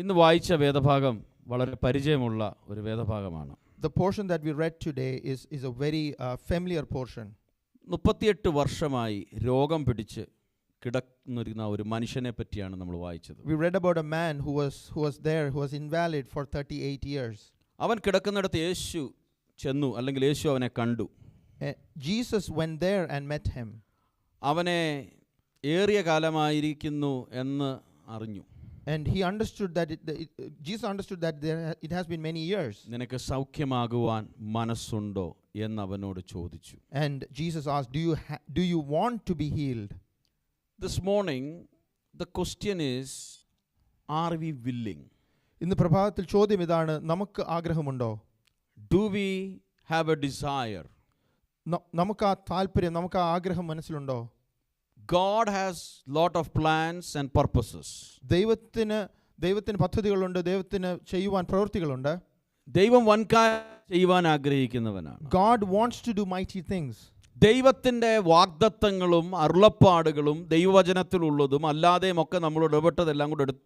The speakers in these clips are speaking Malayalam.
ഇന്ന് വായിച്ച വേദഭാഗം വളരെ പരിചയമുള്ള ഒരു വേദഭാഗമാണ്. The portion that we read today is a very familiar portion. 38 വർഷമായി രോഗം പിടിച്ച് കിടന്നിരുന്ന ഒരു മനുഷ്യനെ പറ്റിയാണ് നമ്മൾ വായിച്ചത്. We read about a man who was invalid for 38 years. അവൻ കിടക്കുന്നിടത്ത് യേശു ചെന്നു, അല്ലെങ്കിൽ യേശു അവനെ കണ്ടു. Jesus went there and met him. അവനെ ഏറിയ കാലമായിരിക്കുന്നു എന്ന് അറിഞ്ഞു. And he understood that Jesus understood that it has been many years. നിനക്ക് സൗഖ്യമാകുവാൻ മനസ്സുണ്ടോ എന്ന് അവനോട് ചോദിച്ചു. And Jesus asked, do you want to be healed? This morning the question is, are we willing? ഇന്ന് പ്രഭാതത്തിൽ ചോദ്യം ഇതാണ്, നമുക്ക് ആഗ്രഹമുണ്ടോ? Do we have a desire? നമുക്ക് ആ താല്പര്യം, നമുക്ക് ആ ആഗ്രഹം മനസ്സിലുണ്ടോ? God has lot of plans and purposes. ദൈവത്തിന് പദ്ധതികളുണ്ട്, ദൈവത്തിന് ചെയ്യുവാൻ പ്രവൃത്തികളുണ്ട്. ദൈവം വൻകാര്യം ചെയ്യുവാൻ ആഗ്രഹിക്കുന്നവനാണ്. God wants to do mighty things. ദൈവത്തിന്റെ വാഗ്ദത്തങ്ങളും അരുളപ്പാടുകളും ദൈവവചനത്തിലുള്ളതും അല്ലാതെയും ഒക്കെ നമ്മളോട് ഇടപെട്ടതെല്ലാം കൂടെ എടുത്ത്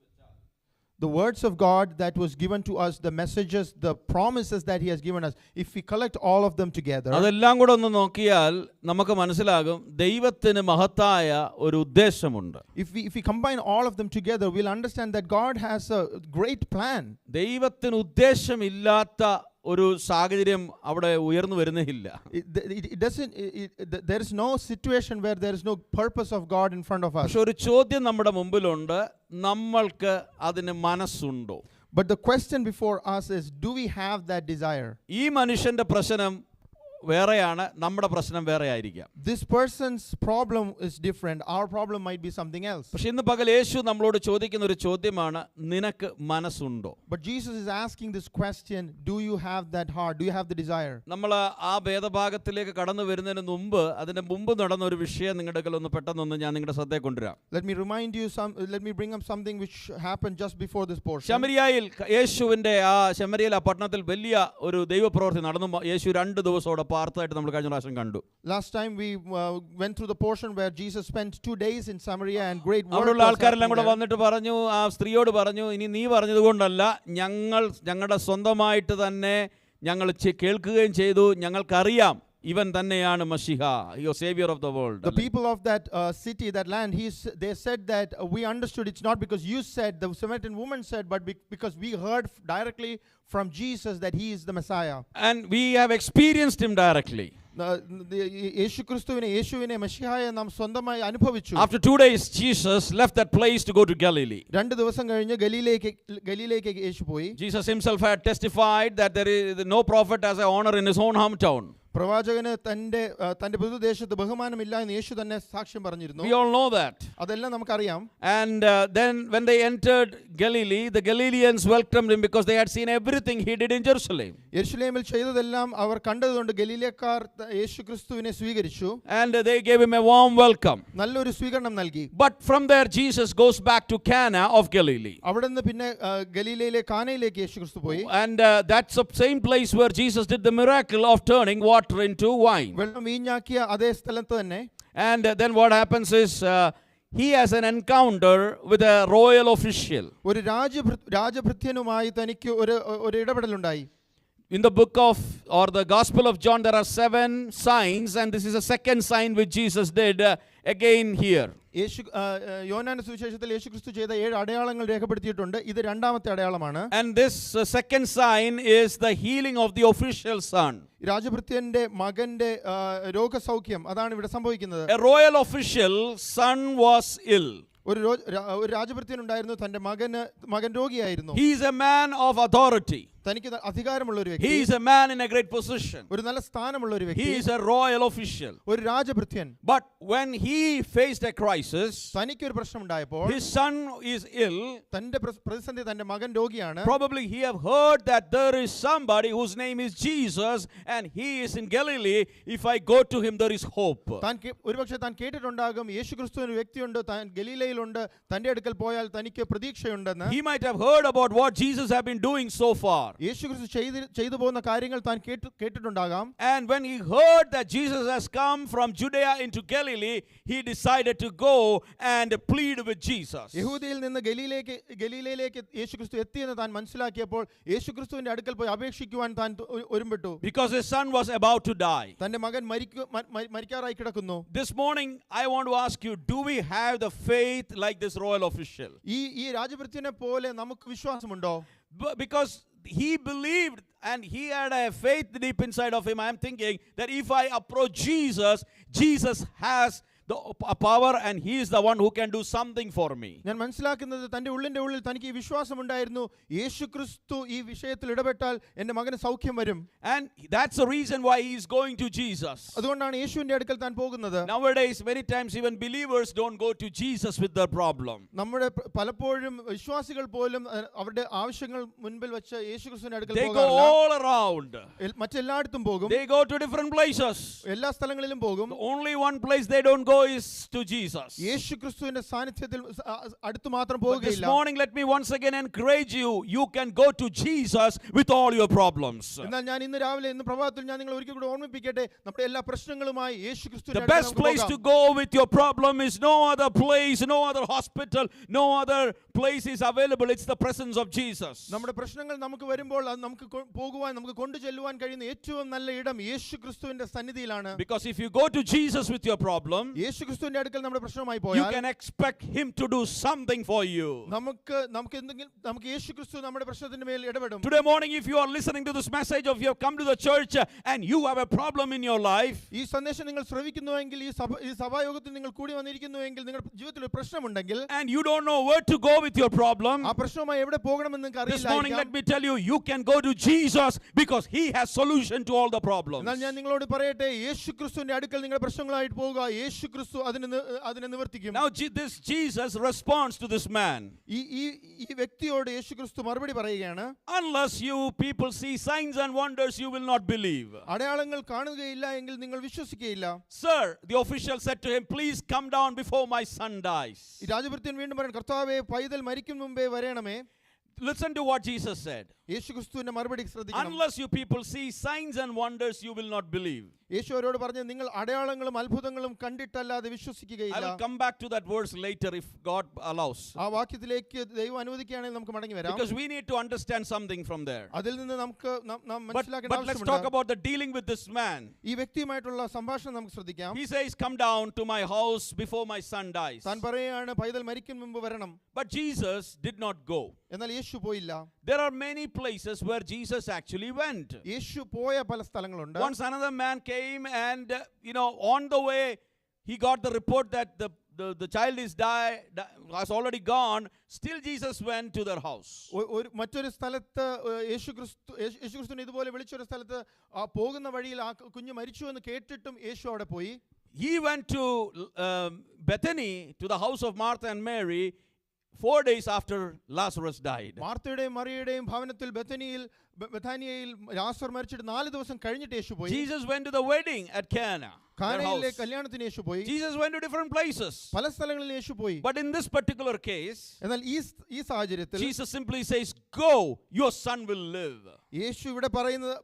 the words of God that was given to us, the messages, the promises that he has given us, if we collect all of them together, അതെല്ലാം കൂടെ ഒന്ന് നോക്കിയാൽ നമുക്ക് മനസ്സിലാകും ദൈവത്തിന് മഹത്തായ ഒരു ഉദ്ദേശമുണ്ട്. If we combine all of them together, we'll understand that God has a great plan. ദൈവത്തിന് ഉദ്ദേശമില്ലാത്ത ഒരു സാഹചര്യം അവിടെ ഉയർന്നു വരുന്നില്ല. There is no situation where there is no purpose of God in front of us. പക്ഷെ ഒരു ചോദ്യം നമ്മുടെ മുമ്പിലുണ്ട്, നമ്മൾക്ക് അതിന് മനസ്സുണ്ടോ? But the question before us is, do we have that desire? ഈ മനുഷ്യന്റെ പ്രശ്നം വേറെയാണ്, നമ്മുടെ പ്രശ്നം വേറെ ആയിരിക്കാം. This person's problem is different. Our problem might be something else. പക്ഷെ ഇന്ന് പകൽ യേശു നമ്മളോട് ചോദിക്കുന്ന ഒരു ചോദ്യമാണ്, നിനക്ക് മനസ്സുണ്ടോ? But Jesus is asking this question, do you have that heart? Do you have the desire? നമ്മൾ ആ വേദഭാഗത്തിലേക്ക് കടന്നു വരുന്നതിന് മുമ്പ് അതിന്റെ മുമ്പ് നടന്ന ഒരു വിഷയം നിങ്ങളുടെ അടുക്കൽ ഒന്ന് പെട്ടെന്നൊന്ന് ഞാൻ നിങ്ങളുടെ ശ്രദ്ധയെ കൊണ്ടുവരാം. Let me bring up something which happened just before this portion. ശമരിയയിൽ യേശുവിന്റെ ശമരിയയിൽ ആ പട്ടണത്തിൽ വലിയ ഒരു ദൈവപ്രവൃത്തി നടന്നു. യേശു 2 ദിവസത്തോടെ പാർത്തായിട്ട് നമ്മൾ കഴിഞ്ഞ പ്രാവശ്യം കണ്ടു. Last time we went through the portion where Jesus spent 2 days in Samaria and great work. അവിടെയുള്ള ആൾക്കാരെല്ലാം കൂടെ വന്നിട്ട് പറഞ്ഞു, ആ സ്ത്രീയോട് പറഞ്ഞു, ഇനി നീ പറഞ്ഞതുകൊണ്ടല്ല, ഞങ്ങളുടെ സ്വന്തമായിട്ട് തന്നെ ഞങ്ങൾ കേൾക്കുകയും ചെയ്തു, ഞങ്ങൾക്കറിയാം ഇവൻ തന്നെയാണ് മശിഹ, savior of the world. The people of that city, that land, they said that we understood it's not because you said, the Samaritan woman said, but because we heard directly from Jesus that he is the Messiah. And we have experienced him directly. യേശുവിനെ മശിഹായെ നാം സ്വന്തമായി അനുഭവിച്ചു. After 2 days Jesus left that place to go to Galilee. 2 ദിവസം കഴിഞ്ഞ് ഗലീലയിലേക്ക് യേശു പോയി. Jesus himself had testified that there is no prophet has a honor in his own hometown. പ്രവാചകന് തന്റെ പൊതുദേശത്ത് ബഹുമാനമില്ല എന്ന് യേശു തന്നെ സാക്ഷ്യം പറഞ്ഞിരുന്നു. We all know that. അതെല്ലാം നമുക്കറിയാം. And then when they entered Galilee, the Galileans welcomed him because they had seen everything he did in Jerusalem. യെരുശലേമിൽ ചെയ്തതെല്ലാം അവർ കണ്ടതുകൊണ്ട് ഗലീലക്കാർ യേശുക്രിസ്തുവിനെ സ്വീകരിച്ചു. And they gave him a warm welcome. നല്ലൊരു സ്വീകരണം നൽകി. But from there Jesus goes back to Cana of Galilee. അവിടുന്ന് പിന്നെ ഗലീലയിലെ കാനയിലേക്ക് യേശുക്രിസ്തു പോയി. And that's the same place where Jesus did the miracle of turning water into wine. വെള്ളം വീഞ്ഞാക്കിയ അതേ സ്ഥലത്ത് തന്നെ. And then what happens is he has an encounter with a royal official. ഒരു രാജഭൃത്യനുമായി തനിക്ക് ഒരു ഇടപെടലുണ്ടായി. In the book of or the Gospel of John there are 7 signs, and this is a second sign which Jesus did again here. യോഹന്നാന്റെ സുവിശേഷത്തിൽ യേശുക്രിസ്തു ചെയ്ത 7 അടയാളങ്ങൾ രേഖപ്പെടുത്തിയിട്ടുണ്ട്. ഇത് രണ്ടാമത്തെ അടയാളമാണ്. And this second sign is the healing of the official son. രാജഭൃത്യന്റെ മകന്റെ രോഗസൗഖ്യം, അതാണ് ഇവിടെ സംഭവിക്കുന്നത്. A royal official son was ill. ഒരു രാജഭൃത്യൻ ഉണ്ടായിരുന്നു, തന്റെ മകൻ രോഗിയായിരുന്നു. He is a man of authority. തനിക്ക് അധികാരമുള്ള ഒരു വ്യക്തി. He is a man in a great position. ഒരു നല്ല സ്ഥാനമുള്ള ഒരു വ്യക്തി. He is a royal official. ഒരു രാജഭൃത്യൻ. But when he faced a crisis, തനിക്ക് ഒരു പ്രശ്നം ഉണ്ടായപ്പോൾ, his son is ill. തന്റെ പ്രതിസന്ധി, തന്റെ മകൻ രോഗിയാണ്. Probably he have heard that there is somebody whose name is Jesus and he is in Galilee. If I go to him there is hope. ഒരുപക്ഷെ താൻ കേട്ടിട്ടുണ്ടാകും, യേശുക്രിസ്തു ഒരു വ്യക്തിയുണ്ട്, താൻ ഗലീലയിലുണ്ട്, തന്റെ അടുക്കൽ പോയാൽ തനിക്ക് പ്രതീക്ഷയുണ്ടെന്ന്. He might have heard about what Jesus have been doing so far. യേശുക്രിസ്തു ചെയ്തു പോകുന്ന കാര്യങ്ങൾ താൻ കേട്ടിട്ടുണ്ടാകാം. And when he heard that Jesus has come from Judea into Galilee, he decided to go and plead with Jesus. യഹൂദയിൽ നിന്ന് ഗലീലയിലേക്ക് യേശുക്രിസ്തു എത്തിയെന്ന് താൻ മനസ്സിലാക്കിയപ്പോൾ യേശുക്രിസ്തുവിന്റെ അടുക്കൽ പോയി അപേക്ഷിക്കുവാൻ താൻ ഒരുമ്പെട്ടു. Because his son was about to die. തന്റെ മകൻ മരിക്കാറായി കിടക്കുന്നു. This morning I want to ask you, do we have the faith like this royal official? ഈ രാജഭൃത്യനെ പോലെ നമുക്ക് വിശ്വാസമുണ്ടോ? Because he believed and he had a faith deep inside of him. I am thinking that if I approach Jesus, Jesus has the power and he is the one who can do something for me. ഞാൻ മനസ്സിലാക്കുന്നത് തന്റെ ഉള്ളിൽ തനിക്ക് ഈ വിശ്വാസമുണ്ടായിരുന്നു, യേശുക്രിസ്തു ഈ വിഷയത്തിൽ ഇടപെട്ടാൽ എൻ്റെ മകന് സൗഖ്യം വരും. And that's the reason why he is going to Jesus. അതുകൊണ്ടാണ് യേശുവിന്റെ അടുക്കൽ താൻ പോകുന്നത്. Nowadays many times even believers don't go to Jesus with their problem. നമ്മുടെ പലപ്പോഴും വിശ്വാസികൾ പോലും അവരുടെ ആവശ്യങ്ങൾ മുൻപിൽ വെച്ച് യേശുക്രിസ്തുവിന്റെ അടുക്കൽ They go all around. മറ്റെല്ലായിടത്തും പോകും. They go to different places. എല്ലാ സ്ഥലങ്ങളിലും പോകും. Only one place they don't go is to Jesus. യേശുക്രിസ്തുവിന്റെ സാന്നിധ്യത്തിൽ അടുത്ത് മാത്രം This പോകുകയില്ല. morning let me once again encourage you, you can go to Jesus with all your problems. എന്നാൽ ഞാൻ ഇന്ന് പ്രഭാതത്തിൽ ഞാൻ നിങ്ങളെ ഒരിക്കൽ കൂടി ഓർമ്മിപ്പിക്കട്ടെ, നമ്മുടെ എല്ലാ പ്രശ്നങ്ങളുമായി യേശുക്രിസ്തുവിന്റെ The best place to go with your problem is no other place, no other hospital, no other place is available. It's the presence of Jesus. നമ്മുടെ പ്രശ്നങ്ങൾ നമുക്ക് വരുമ്പോൾ അത് നമുക്ക് പോകുവാൻ നമുക്ക് കൊണ്ടുചെല്ലുവാൻ കഴിയുന്ന ഏറ്റവും നല്ല ഇടം യേശുക്രിസ്തുവിന്റെ സന്നിധിയിലാണ്. Because if you go to Jesus with your problem, യേശുക്രിസ്തുവിന്റെ അടുക്കൽ നമ്മുടെ പ്രശ്നമായി you പോയാൽ can expect him to do something for you. നമുക്ക് യേശുക്രിസ്തു നമ്മുടെ പ്രശ്നത്തിന്റെ മേൽ ഇടപെടും. Today morning if you are listening to this message, or if you have come to the church and you have a problem in your life, ഈ സന്ദേശം നിങ്ങൾ ശ്രവിക്കുന്നുവെങ്കിൽ ഈ സഭായോഗത്തിൽ നിങ്ങൾ കൂടി വന്നിരിക്കുന്നുവെങ്കിൽ നിങ്ങളുടെ ജീവിതത്തിൽ ഒരു പ്രശ്നമുണ്ടെങ്കിൽ and you don't know where to go with your problem, ആ പ്രശ്നവുമായി എവിടെ പോകണമെന്ന് നിങ്ങൾക്ക് this morning let അറിയില്ല. me tell you, you can go to Jesus because he has solution to all the problems. എന്നാൽ ഞാൻ നിങ്ങളോട് പറയട്ടെ, യേശുക്രിസ്തുവിന്റെ അടുക്കൽ നിങ്ങളുടെ പ്രശ്നങ്ങളായിട്ട് പോവുക, യേശുക്രിസ്തു അതിനെ നിവർത്തിക്കും. Now this Jesus responds to this man. ഈ വ്യക്തിയോട് യേശുക്രിസ്തു മറുപടി പറയുകയാണ്, Unless you people see signs and wonders, you will not believe. അടയാളങ്ങൾ കാണുകയില്ല എങ്കിൽ നിങ്ങൾ വിശ്വസിക്കുകയില്ല. Sir, the official said to him, please come down before my son dies. ഈ രാജഭൃത്യൻ വീണ്ടും പറയണം, കർത്താവേ പൈതൽ മരിക്കും മുമ്പേ വരണമേ. Listen to what Jesus said. യേശുക്രിസ്തുവിന്റെ മറുപടി ശ്രദ്ധിക്കണം. Unless you people see signs and wonders, you will not believe. യേശു അവരോട് പറഞ്ഞു, നിങ്ങൾ അടയാളങ്ങളും അത്ഭുതങ്ങളും കണ്ടിട്ടല്ലാതെ I വിശ്വസിക്കുകയില്ല. will come back to that verse later if God allows. ആ വാക്യത്തിലേക്ക് ദൈവം അനുവദിക്കുകയാണെങ്കിൽ നമുക്ക് മടങ്ങി വരാം. Because we need to understand something from there. അതിൽ നിന്ന് നമുക്ക് മനസ്സിലാക്കേണ്ട But let's talk about the dealing with this man. ഈ വ്യക്തിയുമായിട്ടുള്ള സംഭാഷണം നമുക്ക് ശ്രദ്ധിക്കാം. He says, come down to my house before my son dies. താൻ പറയുകയാണ്, പൈതൽ മരിക്കും മുമ്പ് വരണം. But Jesus did not go. എന്നാൽ യേശു പോയില്ല. There are many places where Jesus actually went. യേശു പോയ പല സ്ഥലങ്ങളുണ്ട്. Once another man came and on the way he got the report that the child is has already gone. Still Jesus went to their house. മറ്റൊരു സ്ഥലത്ത് യേശുക്രിസ്തുവിനെ ഇതുപോലെ വിളിച്ചൊരു സ്ഥലത്ത് പോകുന്ന വഴിയിൽ ആ കുഞ്ഞ് മരിച്ചു എന്ന് കേട്ടിട്ടും യേശു അവിടെ പോയി. He went to Bethany, to the house of Martha and Mary, 4 days after Lazarus died. മാർത്തയുടെയും മറിയയുടെയും ഭവനത്തിൽ ബഥാനിയയിൽ ലാസർ മരിച്ചിട്ട് 4 ദിവസം കഴിഞ്ഞിട്ട് യേശു പോയി. Jesus went to the wedding at Cana. കാനയിലെ കല്യാണത്തിന് യേശു പോയി. Jesus went to different places. പല സ്ഥലങ്ങളിൽ യേശു പോയി. But in this particular case, എന്നാൽ ഈ സാഹചര്യത്തിൽ Jesus simply says, go, your son will live. യേശു ഇവിടെ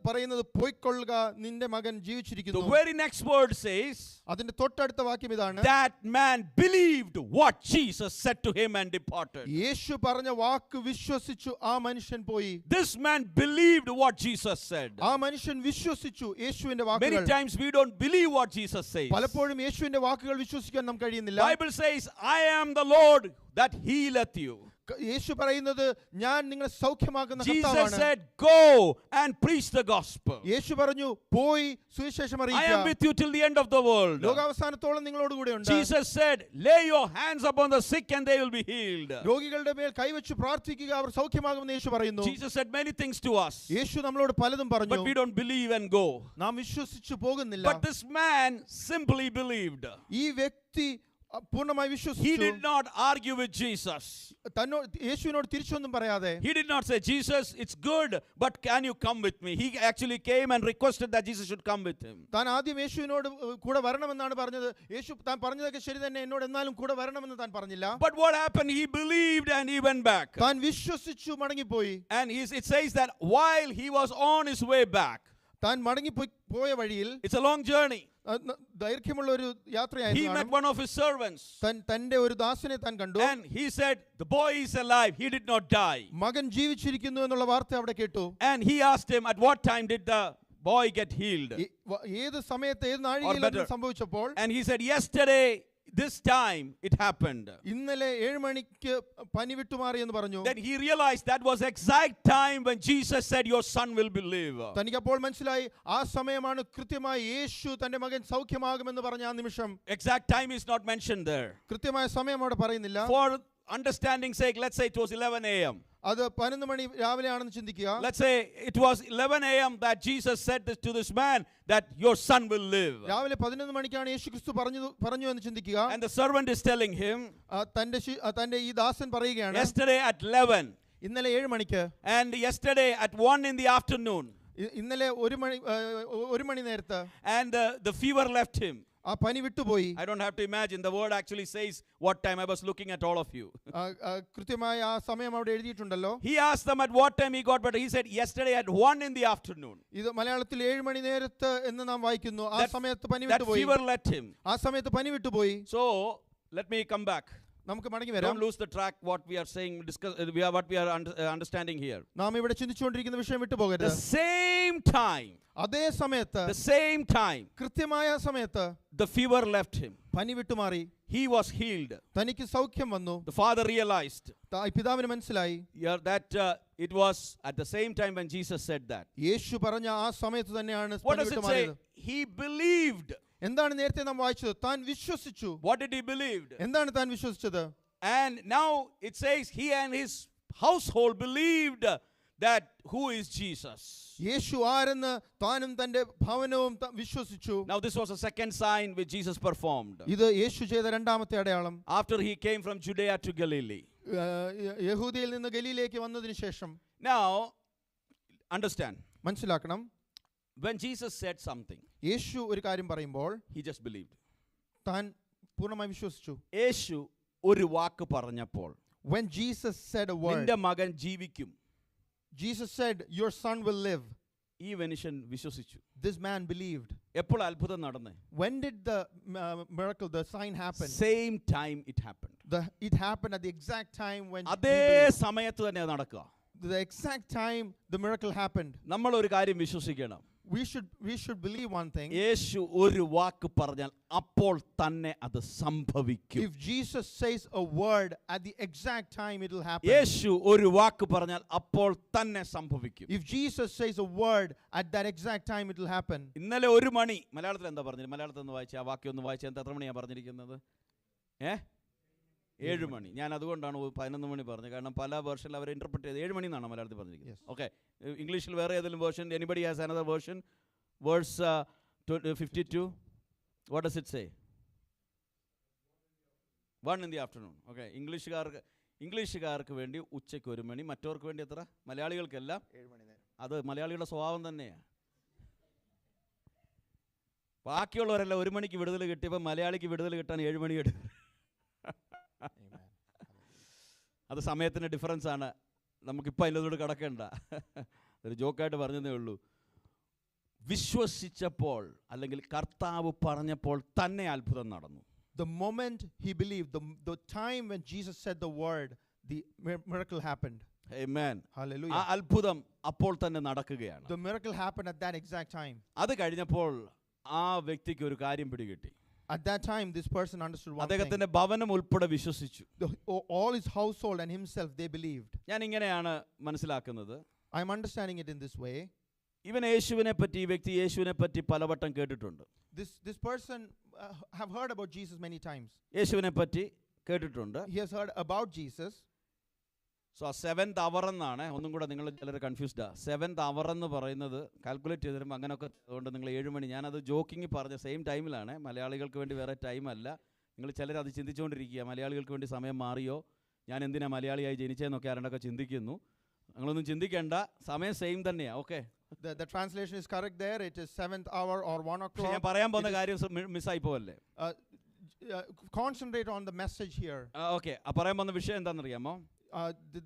പറയുന്നത് പോയിക്കൊള്ളുക, നിന്റെ മകൻ ജീവിച്ചിരിക്കുന്നു. The very next word says, അതിന്റെ തൊട്ടടുത്ത വാക്യം ഇതാണ്, that man believed what Jesus said to him and departed. യേശു പറഞ്ഞ വാക്ക് വിശ്വസിച്ചു ആ മനുഷ്യൻ പോയി. This man believed what Jesus said. ആ മനുഷ്യൻ വിശ്വസിച്ചു യേശുവിന്റെ Many വാക്കുകൾ. times we don't believe what Jesus says. പലപ്പോഴും യേശുവിന്റെ വാക്കുകൾ വിശ്വസിക്കാൻ നമുക്ക് കഴിയുന്നില്ല. Bible says, I am the Lord that healeth you. യേശു പറയുന്നത് ഞാൻ നിങ്ങളെ സൗഖ്യമാക്കുന്ന Jesus കർത്താവാണ്. said, go and preach the gospel. യേശു പറഞ്ഞു, പോയി സുവിശേഷം I am അറിയിക്കുക. with you till the end of the world. ലോകാവസാനത്തോളം നിങ്ങളോട് കൂടെ ഉണ്ട്. Jesus said, lay your hands upon the sick and they will be healed. രോഗികളുടെ മേൽ കൈവച്ച് പ്രാർത്ഥിക്കുക, അവർ സൗഖ്യമാകുമെന്ന് യേശു പറയുന്നു. Jesus said many things to us, യേശു നമ്മളോട് പലതും പറഞ്ഞു. but we don't believe and go. നാം വിശ്വസിച്ചു പോകുന്നില്ല. But this man simply believed. ഈ വ്യക്തി പൂർണ്ണമായി He വിശ്വസിച്ചു. did not argue with Jesus. തന്നോട് യേശുവിനോട് തിരിച്ചൊന്നും പറയാതെ, He did not say, Jesus, it's good, but can you come with me? He actually came and requested that Jesus should come with him. താൻ ആദ്യം യേശുവിനോട് കൂടെ വരണമെന്നാണ് പറഞ്ഞത്. യേശു താൻ പറഞ്ഞതൊക്കെ ശരി തന്നെ, എന്നോട് എന്നാലും കൂടെ വരണമെന്ന് താൻ പറഞ്ഞില്ല. But what happened? He believed and he went back. താൻ വിശ്വസിച്ചു മടങ്ങിപ്പോയി. And it says that while he was on his way back, താൻ മടങ്ങിപ്പോയ വഴിയിൽ, it's a long journey, ദൈർഘ്യമുള്ള ഒരു he met യാത്രയായിരുന്നു. one of his servants. തന്റെ ഒരു ദാസനെ താൻ കണ്ടു. And he said, the boy is alive, he did not die. മകൻ ജീവിച്ചിരിക്കുന്നു എന്നുള്ള വാർത്ത അവിടെ കേട്ടു. And he asked him, at what time did the boy get healed? ഏത് സമയത്ത്, ഏത് നാഴികയിൽ സംഭവിച്ചപ്പോൾ? And he said, yesterday this time it happened. ഇന്നലെ 7 മണിക്ക് പനി വിട്ടുമാറി എന്ന് പറഞ്ഞു. Then he realized that was exact time when Jesus said, your son will believe. തനിക്ക് അപ്പോൾ മനസ്സിലായി, ആ സമയമാണ് കൃത്യമായി യേശു തന്റെ മകൻ സൗഖ്യമാകുമെന്ന് പറഞ്ഞ ആ നിമിഷം. Exact time is not mentioned there. കൃത്യമായ സമയം അവിടെ പറയുന്നില്ല. For understanding's sake, let's say it was 11 a.m. അത് 11 മണി രാവിലെയാണെന്ന് ചിന്തിക്കുക. Let's say it was 11 a.m. that Jesus said this to this man, that your son will live. രാവിലെ 11 മണിക്കാണ് യേശു ക്രിസ്തു പറഞ്ഞു എന്ന് ചിന്തിക്കുക. And the servant is telling him, തന്റെ ഈ ദാസൻ പറയുകയാണ്, yesterday at 11, ഇന്നലെ 7 മണിക്ക്, and yesterday at 1 in the afternoon, ഇന്നലെ 1 മണി നേരത്ത്, and the fever left him. ആ പനി വിട്ടുപോയി. I don't have to imagine, the word actually says what time. I was looking at all of you. കൃത്യമായ ആ സമയം അവിടെ എഴുതിയിട്ടുണ്ടല്ലോ. He asked them at what time he got better. He said yesterday at 1 in the afternoon. ഇത് മലയാളത്തിൽ 7 മണി നേരത്ത് എന്ന് നാം വായിക്കുന്നു. ആ സമയത്ത് പനി That വിട്ടുപോയി. fever left him. ആ സമയത്ത് പനി വിട്ടുപോയി. So let me come back. നമുക്ക് മടങ്ങി Don't വരാം. lose the track what we are saying, what we are understanding here. നാം ഇവിടെ ചിന്തിച്ചുകൊണ്ടിരിക്കുന്ന വിഷയം വിട്ടുപോകരുത്. The same time, അതേ സമയത്ത്, the same time, കൃത്യമായ സമയത്ത് the fever left him. പനി വിട്ടുമാറി. He was healed. തനിക്ക് സൗഖ്യം വന്നു. The father realized പിതാവിന് മനസ്സിലായി that it was at the same time when Jesus said that. യേശു പറഞ്ഞ ആ സമയത്ത് തന്നെയാണ് What പനി does it വിട്ടുമാറിയത്. say? He believed. എന്താണ് നേരത്തെ നാം വായിച്ചത്? താൻ വിശ്വസിച്ചു. What did he believe? എന്താണ് താൻ വിശ്വസിച്ചത്? And now it says he and his household believed that who is Jesus. യേശു ആരെന്ന് താനും തന്റെ ഭവനവും വിശ്വസിച്ചു. Now this was a second sign which Jesus performed. ഇത് യേശു ചെയ്ത രണ്ടാമത്തെ അടയാളം. After he came from Judea to Galilee. യഹൂദയിൽ നിന്ന് ഗലീലയിലേക്ക് വന്നതിന് ശേഷം. Now understand. മനസ്സിലാക്കണം. When Jesus said something, യേശു ഒരു കാര്യം പറയുമ്പോൾ he just believed. താൻ പൂർണ്ണമായി വിശ്വസിച്ചു. യേശു ഒരു വാക്ക് പറഞ്ഞപ്പോൾ, When Jesus said a word, നിന്റെ മകൻ ജീവിക്കും, Jesus said, your son will live. ഈ മനുഷ്യൻ വിശ്വസിച്ചു. This man believed. എപ്പോൾ അത്ഭുതം നടന്നേ? When did the miracle, the sign happen? Same time it happened. It happened at the exact time when അതേ സമയത്ത് തന്നെ നടക്കുക. the exact time the miracle happened. നമ്മൾ ഒരു കാര്യം വിശ്വസിക്കണം. We should believe one thing. യേശു ഒരു വാക്ക് പറഞ്ഞാൽ അപ്പോൾ തന്നെ അത് സംഭവിക്കും. If Jesus says a word, at the exact time it will happen. യേശു ഒരു വാക്ക് പറഞ്ഞാൽ അപ്പോൾ തന്നെ സംഭവിക്കും. If Jesus says a word, at that exact time it will happen. ഇന്നലെ 1 മണി, മലയാളത്തിൽ എന്താ പറഞ്ഞത്? മലയാളത്തിൽ ഒന്ന് വായിച്ച ആ വാക്യം ഒന്ന് വായിച്ച എത്ര മണിയാണ് പറഞ്ഞിരിക്കുന്നത്? 7 മണി. ഞാൻ അതുകൊണ്ടാണ് 11 മണി പറഞ്ഞത്. കാരണം പല വേർഷനിൽ അവർ ഇന്റർപ്രറ്റ് ചെയ്ത് 7 മണി എന്നാണ് മലയാളത്തിൽ പറഞ്ഞിരിക്കുന്നത്. ഓക്കെ, ഇംഗ്ലീഷിൽ വേറെ ഏതെങ്കിലും version? Anybody has another version? Verse 52, what does it say? 1 in the afternoon. Okay, ഇംഗ്ലീഷുകാർക്ക് വേണ്ടി ഉച്ചയ്ക്ക് 1 മണി, മറ്റവർക്ക് വേണ്ടി എത്ര? മലയാളികൾക്കെല്ലാം 7 മണി നേരം. അത് മലയാളികളുടെ സ്വഭാവം തന്നെയാണ്. ബാക്കിയുള്ളവരെല്ലാം 1 മണിക്ക് വിടുതൽ കിട്ടിയപ്പോൾ മലയാളിക്ക് വിടുതൽ കിട്ടാൻ 7 മണി എടുക്കും. അത് സമയത്തിൻ്റെ ഡിഫറൻസ് ആണ്. നമുക്കിപ്പോൾ അതിലൂടെ കിടക്കേണ്ട. ഒരു ജോക്കായിട്ട് പറഞ്ഞതേ ഉള്ളൂ. വിശ്വസിച്ചപ്പോൾ അല്ലെങ്കിൽ കർത്താവ് പറഞ്ഞപ്പോൾ തന്നെ അത്ഭുതം നടന്നു. The moment he believed, the time when Jesus said the word, the miracle happened. Amen. Hallelujah. ആ അത്ഭുതം അപ്പോൾ തന്നെ നടക്കുകയാണ്. The miracle happened at that exact time. അത് കഴിഞ്ഞപ്പോൾ ആ വ്യക്തിക്ക് ഒരു കാര്യം പിടികിട്ടി. At that time, this person understood one thing. അദ്ദേഹത്തിന്റെ ഭവനം ഉൾപ്പെടെ വിശ്വസിച്ചു. All his household and himself, they believed. ഞാൻ ഇങ്ങനെയാണ് മനസ്സിലാക്കുന്നത്. I'm understanding it in this way. ഇവൻ യേശുവിനെ പറ്റി, ഈ വ്യക്തി യേശുവിനെ പറ്റി പലവട്ടം കേട്ടിട്ടുണ്ട്. This person have heard about Jesus many times. യേശുവിനെ പറ്റി കേട്ടിട്ടുണ്ട്. He has heard about Jesus. So 7th hour എന്നാണ്. ഒന്നും കൂടെ നിങ്ങൾ ചിലർ കൺഫ്യൂസ്ഡാ. 7th hour എന്ന് പറയുന്നത് കാൽക്കുലേറ്റ് ചെയ്ത് തരുമ്പോൾ അങ്ങനെയൊക്കെ അതുകൊണ്ട് നിങ്ങൾ 7 മണി, ഞാനത് ജോക്കിങ് പറഞ്ഞ സെയിം ടൈമിലാണ്. മലയാളികൾക്ക് വേണ്ടി വേറെ ടൈമല്ല. നിങ്ങൾ ചിലർ അത് ചിന്തിച്ചുകൊണ്ടിരിക്കുക, മലയാളികൾക്ക് വേണ്ടി സമയം മാറിയോ, ഞാൻ എന്തിനാ മലയാളിയായി ജനിച്ചതെന്നൊക്കെ ആരണ്ടൊക്കെ ചിന്തിക്കുന്നു. നിങ്ങളൊന്നും ചിന്തിക്കേണ്ട, സമയം സെയിം തന്നെയാണ്. Okay, The translation is correct there. It is 7th hour or 1 o'clock. ഞാൻ പറയാൻ പോകുന്ന കാര്യം മിസ്സായി പോവല്ലേ. Concentrate on the message here. Okay, പറയാൻ പോകുന്ന വിഷയം എന്താണെന്നറിയാമോ?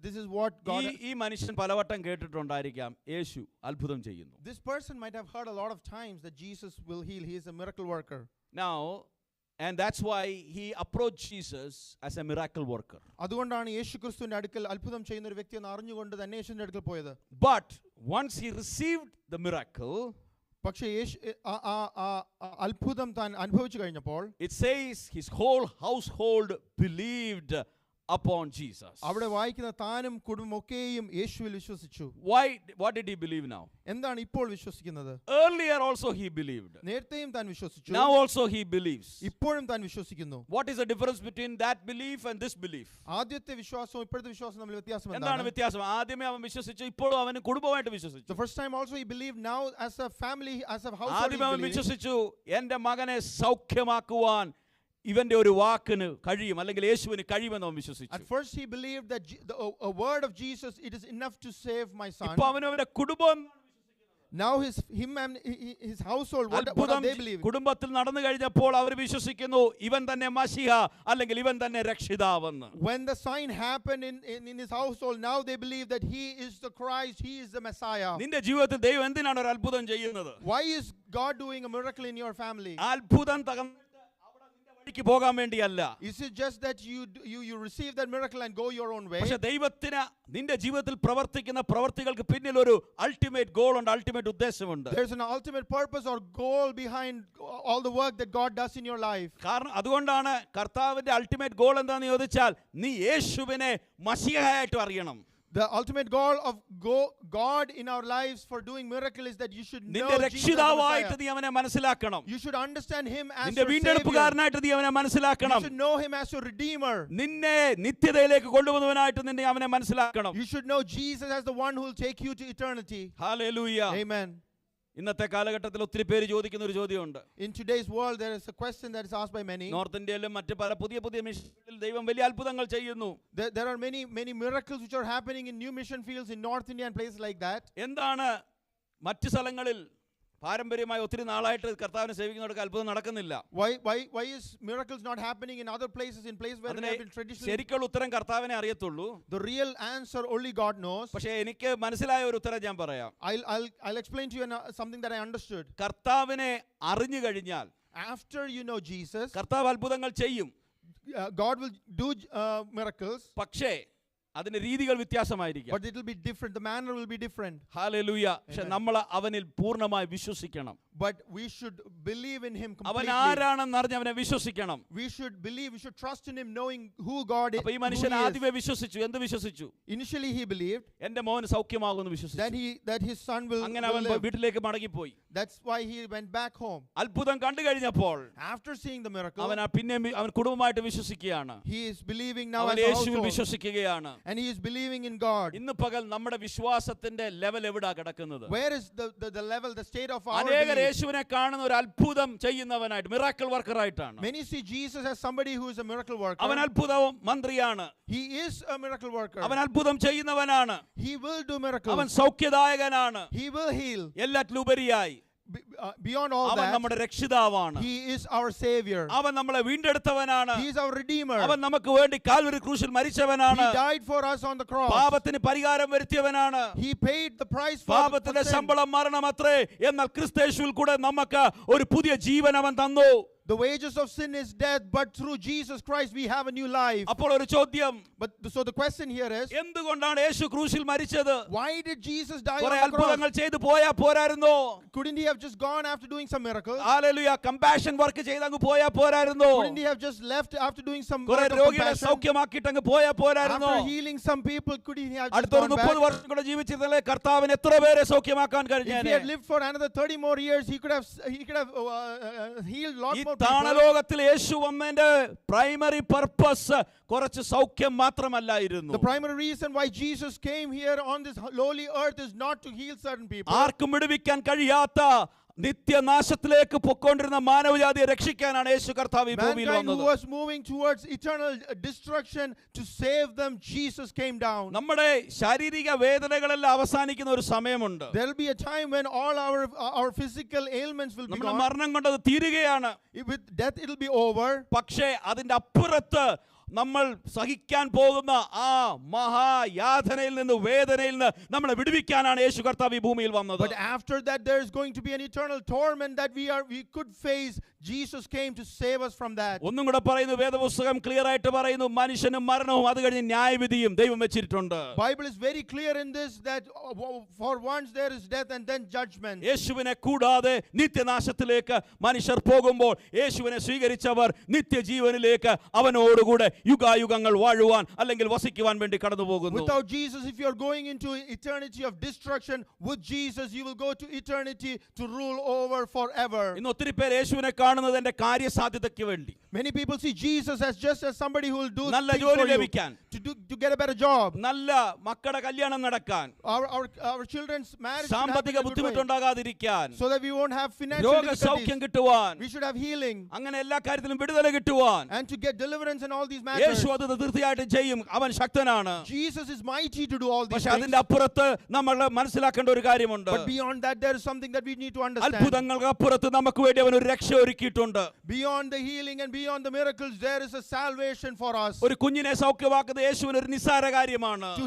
This is what God... ഈ മനുഷ്യൻ പലവട്ടം കേട്ടിട്ടുണ്ടായിരിക്കാം യേശു അത്ഭുതം ചെയ്യുന്നു. This person might have heard a lot of times that Jesus will heal. He is a miracle worker. Now, and that's why he approached Jesus as a miracle worker. അതുകൊണ്ടാണ് യേശുക്രിസ്തുവിന്റെ അടുക്കൽ അത്ഭുതം ചെയ്യുന്ന ഒരു വ്യക്തിയെന്ന് അറിഞ്ഞുകൊണ്ട് തന്നെ യേശുവിന്റെ അടുക്കൽ പോയത്. But once he received the miracle, പക്ഷേ അത്ഭുതം താൻ അനുഭവിച്ചു കഴിഞ്ഞപ്പോൾ it says his whole household believed upon Jesus. അവിടെ വായിക്കുന്ന താനും കുടുംബമൊക്കെയും യേശുവിൽ വിശ്വസിച്ചു. What did he believe now? എന്താണ് ഇപ്പോൾ വിശ്വസിക്കുന്നത്? Earlier also he believed. നേരത്തെയും താൻ വിശ്വസിച്ചു. Now also he believes. ഇപ്പോഴും താൻ വിശ്വസിക്കുന്നു. What is the difference between that belief and this belief? ആദ്യത്തെ വിശ്വാസവും ഇപ്പോഴത്തെ വിശ്വാസവും തമ്മിൽ വ്യത്യാസം എന്താണ് എന്താണ്? വ്യത്യാസം? ആദ്യമേ അവൻ വിശ്വസിച്ചു, ഇപ്പോഴും അവൻ കുടുംബമായിട്ട് വിശ്വസിച്ചു. The first time also he believed, now as a family, as a household ആദ്യമേ he അവൻ believed. വിശ്വസിച്ചു, എൻ്റെ മകനെ സൗഖ്യമാക്കുവാൻ ഇവന്റെ ഒരു വാക്കിന് കഴിയും, അല്ലെങ്കിൽ യേശുവിന് കഴിയുമെന്ന് അവൻ വിശ്വസിച്ചു. At first he believed that a word of Jesus, it is enough to save my son. ഇപ്പോൾ അവന്റെ കുടുംബം, Now him and his household, what are they believing? കുടുംബത്തിൽ നടന്നു കഴിഞ്ഞപ്പോൾ അവർ വിശ്വസിക്കുന്നു ഇവൻ തന്നെ മശിഹ, അല്ലെങ്കിൽ ഇവൻ തന്നെ രക്ഷിതാവെന്ന്. When the sign happened in his household, now they believe that he is the Christ, he is the Messiah. നിന്റെ ജീവിതത്തിൽ ദൈവം എന്തിനാണ് ഒരു അത്ഭുതം ചെയ്യുന്നത്? Why is God doing a miracle in your family? അത്ഭുതം പോകാൻ വേണ്ടിയല്ല. Is it just that you receive that miracle and go your own way? പക്ഷേ ദൈവത്തിന് നിന്റെ ജീവിതത്തിൽ പ്രവർത്തിക്കുന്ന പ്രവർത്തികൾക്ക് പിന്നിൽ ഒരു അൾട്ടിമേറ്റ് ഗോൾ ഉണ്ട്, ultimate ഉദ്ദേശമുണ്ട്. There's an ultimate purpose or goal behind all the work that God does in your life. കാരണം അതുകൊണ്ടാണ് കർത്താവിന്റെ അൾട്ടിമേറ്റ് ഗോൾ എന്താണെന്ന് ചോദിച്ചാൽ നീ യേശുവിനെ മശിഹയായിട്ട് അറിയണം. The ultimate goal of God in our lives for doing miracle is that you should know നിന്റെ Jesus as the രക്ഷിതാവായിട്ട് Messiah. നീ അവനെ മനസ്സിലാക്കണം. You should understand him as നിന്റെ your Savior. വീണ്ടെടുപ്പുകാരനായിട്ട് നീ അവനെ You മനസ്സിലാക്കണം. should know him as your Redeemer. നിന്നെ നിത്യതയിലേക്ക് കൊണ്ടുപോകുന്നവനായിട്ട് നിന്നെ അവനെ മനസ്സിലാക്കണം. You should know Jesus as the one who will take you to eternity. Hallelujah. Amen. ഇന്നത്തെ കാലഘട്ടത്തിൽ ഒത്തിരി പേര് ചോദിക്കുന്ന ഒരു ചോദ്യമുണ്ട്. In today's world there is a question that is asked by many. North ഇന്ത്യയിലും മറ്റ് പല പുതിയ മിഷനിൽ ദൈവം വലിയ അത്ഭുതങ്ങൾ ചെയ്യുന്നു. There are many miracles which are happening in new mission fields in North India and places like that. എന്താണ് മറ്റ് സ്ഥലങ്ങളിൽ പാരമ്പര്യമായി ഒത്തിരി നാളായിട്ട് കർത്താവിനെ സേവിക്കുന്നവർക്ക് അത്ഭുതം നടക്കുന്നില്ല? Why is miracles not happening in other places, in places where they have been traditionally? ശരിക്കുള്ള ഉത്തരം കർത്താവിനെ അറിയത്തുള്ളൂ. The real answer only God knows. പക്ഷേ എനിക്ക് മനസ്സിലായ ഒരു ഉത്തരം ഞാൻ പറയാം. I'll explain to you something that I understood. കർത്താവിനെ അറിഞ്ഞു കഴിഞ്ഞാൽ, After you know Jesus, കർത്താവ് അത്ഭുതങ്ങൾ ചെയ്യും. God will do miracles. പക്ഷേ അതിന്റെ രീതികൾ വ്യത്യാസമായിരിക്കും. But it will be different. The manner will be different. Hallelujah. പക്ഷേ നമ്മൾ അവനിൽ പൂർണ്ണമായി വിശ്വസിക്കണം. But we should believe in him അവൻ completely. ആരാണെന്ന് അറിഞ്ഞ് അവനെ വിശ്വസിക്കണം. We should believe, we should trust in him, knowing who God is. അപ്പോൾ ഈ മനുഷ്യൻ ആദ്യമേ വിശ്വസിച്ചു. എന്ത് വിശ്വസിച്ചു? Initially he believed. എൻ്റെ മോൻ സൗഖ്യമാകുമെന്ന് വിശ്വസിച്ചു. That his son will അങ്ങനെ അവൻ live. വീട്ടിലേക്ക് മടങ്ങിപ്പോയി. That's why he went back home. അത്ഭുതം കണ്ടു കഴിഞ്ഞപ്പോൾ After seeing the miracle, അവൻ കുടുംബമായിട്ട് വിശ്വസിക്കുകയാണ്. he is believing now അവൻ as a യേശുവിൽ household. വിശ്വസിക്കുകയാണ്. And he is believing in God. ഇന്ന് പകൽ നമ്മുടെ വിശ്വാസത്തിന്റെ ലെവൽ എവിടാ കിടക്കുന്നത്? Where is the level, the state of our അനേകർ belief? യേശുവിനെ കാണുന്ന ഒരു അത്ഭുതം ചെയ്യുന്നവനായിട്ട്, മിറാക്കിൾ വർക്കർ ആയിട്ടാണ്. Many see Jesus as somebody who is a miracle worker. അവൻ അത്ഭുത മന്ത്രിയാണ്. He is a miracle worker. അവൻ അത്ഭുതം ചെയ്യുന്നവനാണ്. He will do miracles. അവൻ സൗഖ്യദായകനാണ്. He will heal. എല്ലാറ്റിലുപരിയായി Beyond all അവൻ that, നമ്മുടെ രക്ഷിതാവാണ്. he is our savior. അവൻ നമ്മളെ വീണ്ടെടുത്തവനാണ്. He is our redeemer. അവൻ നമുക്ക് വേണ്ടി കാൽവരി ക്രൂശിൽ മരിച്ചവനാണ്. He died for us on the cross. പാപത്തിന് പരിഹാരം വരുത്തിയവനാണ്. He paid the price for പാപത്തിന്റെ sin. ശമ്പളം മരണമത്രേ, എന്നാൽ ക്രിസ്തുയേശുവിൽ കൂടെ നമുക്ക് ഒരു പുതിയ ജീവൻ അവൻ തന്നു. The wages of sin is death, but through Jesus Christ we have a new life. അപ്പോൾ ഒരു ചോദ്യം, So the question here is, എന്തുകൊണ്ടാണ് യേശു ക്രൂശിൽ മരിച്ചത്? why did Jesus die കുറെ on the cross? അത്ഭുതങ്ങൾ ചെയ്തു പോയാ പോരായിരുന്നോ? Couldn't he have just gone after doing some miracles? Hallelujah. Compassion work ചെയ്ത് അങ്ങ് പോയാ പോരായിരുന്നോ? Couldn't he have just left after doing some കുറെ work of രോഗികളെ compassion? സൗഖ്യമാക്കിയിട്ട് അങ്ങ് പോയാ പോരായിരുന്നോ? After healing some people, could he have just അടുത്തൊരു gone 30 back? വർഷം കൂടെ ജീവിച്ചിരുന്നാലേ കർത്താവിന് എത്ര പേരെ സൗഖ്യമാക്കാൻ If he കഴിഞ്ഞേനെ? had lived for another 30 more years, he could have healed lot ഈ more people. താണലോകത്തിൽ യേശു വന്നതിന്റെ പ്രൈമറി പർപ്പസ് കുറച്ച് സൗഖ്യം മാത്രമല്ലായിരുന്നു. The primary reason why Jesus came here on this lowly earth is not to heal certain people. ആർക്കും വിടുവിക്കാൻ കഴിയാത്ത നിത്യനാശത്തിലേക്ക് പൊക്കോണ്ടിരുന്ന മാനവജാതിയെ രക്ഷിക്കാനാണ് യേശു കർത്താവ് ഈ ഭൂമിയിൽ mankind who വന്നത്. was moving towards eternal destruction, to save them, Jesus came down. നമ്മുടെ ശാരീരിക വേദനകളെല്ലാം അവസാനിക്കുന്ന ഒരു സമയമുണ്ട്. There will be a time when all our physical ailments will be നമ്മുടെ gone. മരണം കൊണ്ടത് തീരുകയാണ്. With death it will be over. പക്ഷേ അതിന്റെ അപ്പുറത്ത് നമ്മൾ സഹിക്കാൻ പോകുന്ന ആ മഹായാതനയിൽ നിന്ന്, വേദനയിൽ നിന്ന് നമ്മളെ വിടുവിക്കാനാണ് യേശു കർത്താവ് ഈ ഭൂമിയിൽ വന്നത്. But after that there is going to be an eternal torment that we could face. Jesus came to save us from that. ഒന്നും കൂടെ പറയുന്നു, വേദപുസ്തകം ക്ലിയർ ആയിട്ട് പറയുന്നു, മനുഷ്യനും മരണവും അത് കഴിഞ്ഞ് ന്യായവിധിയും ദൈവം വെച്ചിട്ടുണ്ട്. Bible is very clear in this, that for once there is death and then judgment. യേശുവിനെ കൂടാതെ നിത്യനാശത്തിലേക്ക് മനുഷ്യർ പോകുമ്പോൾ യേശുവിനെ സ്വീകരിച്ചവർ നിത്യജീവനിലേക്ക് അവനോടുകൂടെ യുഗായുഗങ്ങൾ വാഴുവാൻ അല്ലെങ്കിൽ വസിക്കുവാൻ വേണ്ടി കടന്നു പോകുന്നു. Without Jesus, if you are going into eternity of destruction, with Jesus you will go to eternity to rule over forever. ഇന്ന് ഒത്തിരി പേര് യേശുവിനെ കാണുന്നത് എന്റെ കാര്യസാധ്യതയ്ക്ക് വേണ്ടി. Many people see Jesus as just as somebody who will do നല്ല things ജോലി for you, ലഭിക്കാൻ, to get a better job, നല്ല മക്കളുടെ കല്യാണം നടക്കാൻ, our children's marriage should happen സാമ്പത്തിക in a good way, ബുദ്ധിമുട്ടുണ്ടാകാതിരിക്കാൻ, so that we won't have financial രോഗസൗഖ്യം difficulties. കിട്ടുവാൻ, We should have healing അങ്ങനെ എല്ലാ കാര്യത്തിലും വിടുതല കിട്ടുവാൻ and to get deliverance in all these matters. യേശു അത് തീർച്ചയായിട്ടും ചെയ്യും. അവൻ ശക്തനാണ്. Jesus is mighty to do all these പക്ഷെ things. അതിന്റെ അപ്പുറത്ത് നമ്മൾ മനസ്സിലാക്കേണ്ട ഒരു കാര്യമുണ്ട്. But beyond that there is something that we need to understand. അത്ഭുതങ്ങൾക്ക് അപ്പുറത്ത് നമുക്ക് വേണ്ടി അവൻ ഒരു രക്ഷ ഒരുക്കിയിട്ടുണ്ട്. Beyond the healing and beyond the miracles, there is a salvation for us. ഒരു കുഞ്ഞിനെ സൗഖ്യമാക്കുന്നത് യേശുവിന് ഒരു നിസ്സാര കാര്യമാണ്. To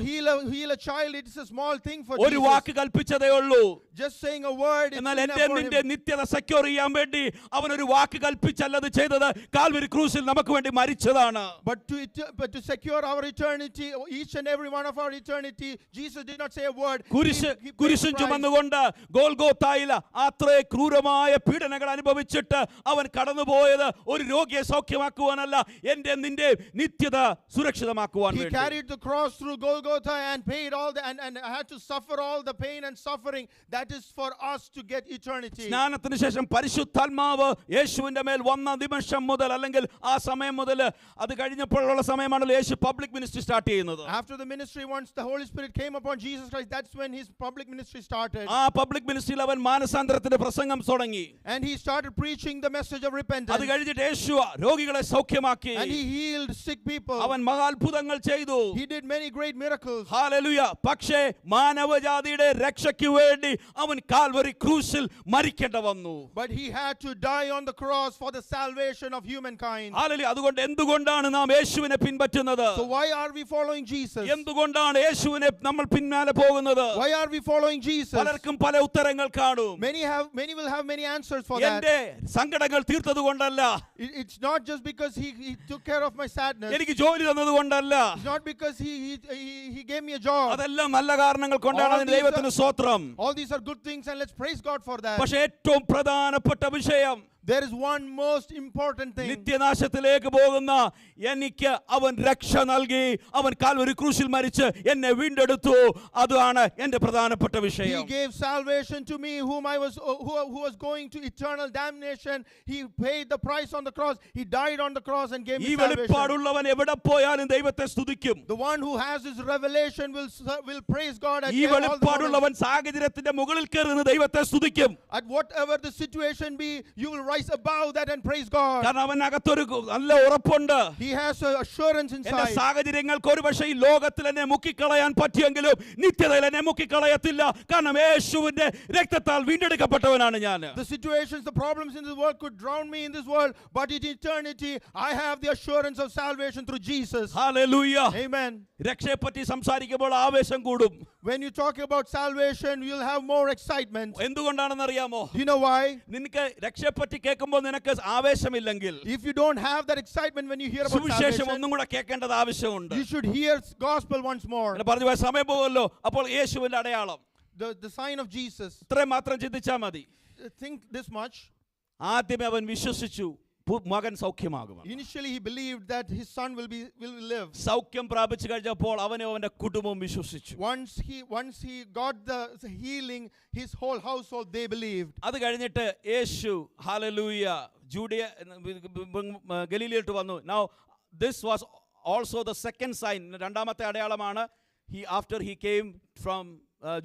heal a child, it is a small thing for ഒരു Jesus. വാക്ക് കൽപ്പിച്ചതേ ഉള്ളൂ. Just saying a word is എന്നാൽ enough എന്റെ for നിന്റെ him. നിത്യത സെക്യൂർ ചെയ്യാൻ വേണ്ടി അവൻ ഒരു വാക്ക് കൽപ്പിച്ചല്ലത് ചെയ്തത്, കാൽവരി ക്രൂസിൽ നമുക്ക് വേണ്ടി മരിച്ചതാണ്. But to secure our eternity, each and every one of our eternity, Jesus did not say a word. He കുരിശും paid the price. ചുമന്നുകൊണ്ട് ഗോൽഗോത്തായില അത്രേ ക്രൂരമായ പീഡനങ്ങൾ അനുഭവിച്ചിട്ട് അവൻ കടന്നുപോയത് ഒരു രോഗിയെ സൗഖ്യമാക്കുവാനല്ല, എന്റെ നിന്റെ നിത്യത സുരക്ഷിതമാക്കുവാൻ He വേണ്ടി. carried the cross through Golgotha and paid all the and had to suffer all the pain and suffering. That is for us to get eternity. സ്നാനത്തിന് ശേഷം പരിശുദ്ധാത്മാവ് യേശുവിന്റെ മേൽ വന്ന നിമിഷം മുതൽ, അല്ലെങ്കിൽ ആ സമയം മുതൽ, അത് കഴിഞ്ഞപ്പോഴുള്ള സമയമാണല്ലോ യേശു പബ്ലിക് മിനിസ്ട്രി സ്റ്റാർട്ട് ചെയ്യുന്നത്. After the ministry, once the Holy Spirit came upon Jesus Christ, that's when his public ministry started. ആ പബ്ലിക് മിനിസ്ട്രിയിൽ അവൻ മാനസാന്തരത്തിന്റെ പ്രസംഗം തുടങ്ങി. And he started preaching the message of repentance. അത് കഴിഞ്ഞിട്ട് യേശു രോഗികളെ സൗഖ്യമാക്കി. And he healed sick people. അവൻ മഹാത്ഭുതങ്ങൾ ചെയ്തു. He did many great miracles. Hallelujah. പക്ഷേ മാനവജാതിയുടെ രക്ഷയ്ക്ക് വേണ്ടി അവൻ കാൽവരി ക്രൂസിൽ മരിക്കേണ്ട വന്നു. But he had to die on the cross for the salvation of humankind. Hallelujah. അതുകൊണ്ട് എന്തുകൊണ്ടാണ് നാം യേശുവിനെ പിൻപറ്റുന്നത്? So why are we following Jesus? എന്തുകൊണ്ടാണ് യേശുവിനെ നമ്മൾ പിന്നാലെ പോകുന്നത്? Why are we following Jesus? പലർക്കും പല ഉത്തരങ്ങൾ കാണും. Many will have many answers for that. എന്റെ സങ്കടങ്ങൾ തീർത്തത് കൊണ്ടല്ല, It's not just because he took care of my sadness. എനിക്ക് ജോലി തന്നത് കൊണ്ടല്ല, It's not because he gave me a job. അതെല്ലാം നല്ല കാരണങ്ങൾ കൊണ്ടാണ്. അതിന് ദൈവത്തിന് സ്തോത്രം. All these are good things and let's praise God for that. പക്ഷേ ഏറ്റവും പ്രധാനപ്പെട്ട വിഷയം, There is one most important thing. നിത്യനാശത്തിലേക്ക് പോകുന്ന എനിക്ക് അവൻ രക്ഷ നൽകി, അവൻ കാൽവരി ക്രൂശിൽ മരിച്ച് എന്നെ വീണ്ടെടുത്തു. അതാണ് എന്റെ പ്രധാനപ്പെട്ട He വിഷയം. gave salvation to me who was going to eternal damnation. He paid the price on the cross. He died on the cross and gave ഈ me salvation. വെളിപ്പാടുള്ളവൻ എവിടെ പോയാലും ദൈവത്തെ സ്തുതിക്കും. The one who has this revelation will praise God at ഈ all the moments. വെളിപ്പാടുള്ളവൻ സാഹചര്യത്തിന്റെ മുകളിൽ കയറുന്ന ദൈവത്തെ സ്തുതിക്കും. At whatever the situation be, you will rise above that and praise God. കാരണം അവനകത്തൊരു നല്ല ഉറപ്പുണ്ട്. He has an assurance എന്റെ inside. സാഹചര്യങ്ങൾക്ക് ഒരു പക്ഷേ ഈ ലോകത്തിൽ എന്നെ മുക്കിക്കളയാൻ പറ്റിയെങ്കിലും നിത്യതയിൽ എന്നെ മുക്കിക്കളയത്തില്ല. കാരണം യേശുവിന്റെ രക്തത്താൽ വീണ്ടെടുക്കപ്പെട്ടവനാണ് ഞാൻ. The situations, the problems in this world could drown me in this world, but in eternity I have the assurance of salvation through Jesus. Hallelujah. Amen. രക്ഷയെപ്പറ്റി സംസാരിക്കുമ്പോൾ ആവേശം കൂടും. When you talk about salvation, you'll have more excitement. എന്തുകൊണ്ടാണെന്ന് അറിയാമോ? Do you know why? നിനക്ക് രക്ഷയെപ്പറ്റി കേൾക്കുമ്പോൾ നിനക്ക് ആവേശമില്ലെങ്കിൽ If you don't have that excitement when you hear about സുവിശേഷം salvation, ഒന്നും കൂടെ കേൾക്കേണ്ടത് ആവശ്യമുണ്ട്. you should hear gospel once more. അങ്ങനെ പറഞ്ഞു പോയ സമയം പോകുമല്ലോ. അപ്പോൾ യേശുവിന്റെ അടയാളം The sign of Jesus. ഇത്രയും മാത്രം ചിന്തിച്ചാൽ മതി. Think this much. ആദ്യമേ അവൻ വിശ്വസിച്ചു മകൻ സൗഖ്യമാകും. Initially he believed that his son will live. സൗഖ്യം പ്രാപിച്ചു കഴിഞ്ഞപ്പോൾ അവനും അവന്റെ കുടുംബവും വിശ്വസിച്ചു. Once he got the healing, his whole household they believed. അത് കഴിഞ്ഞിട്ട് യേശു ഹല്ലേലൂയ ഗലീലയിലോട്ട് വന്നു. Now this was also the second sign. രണ്ടാമത്തെ അടയാളമാണ്. After he came from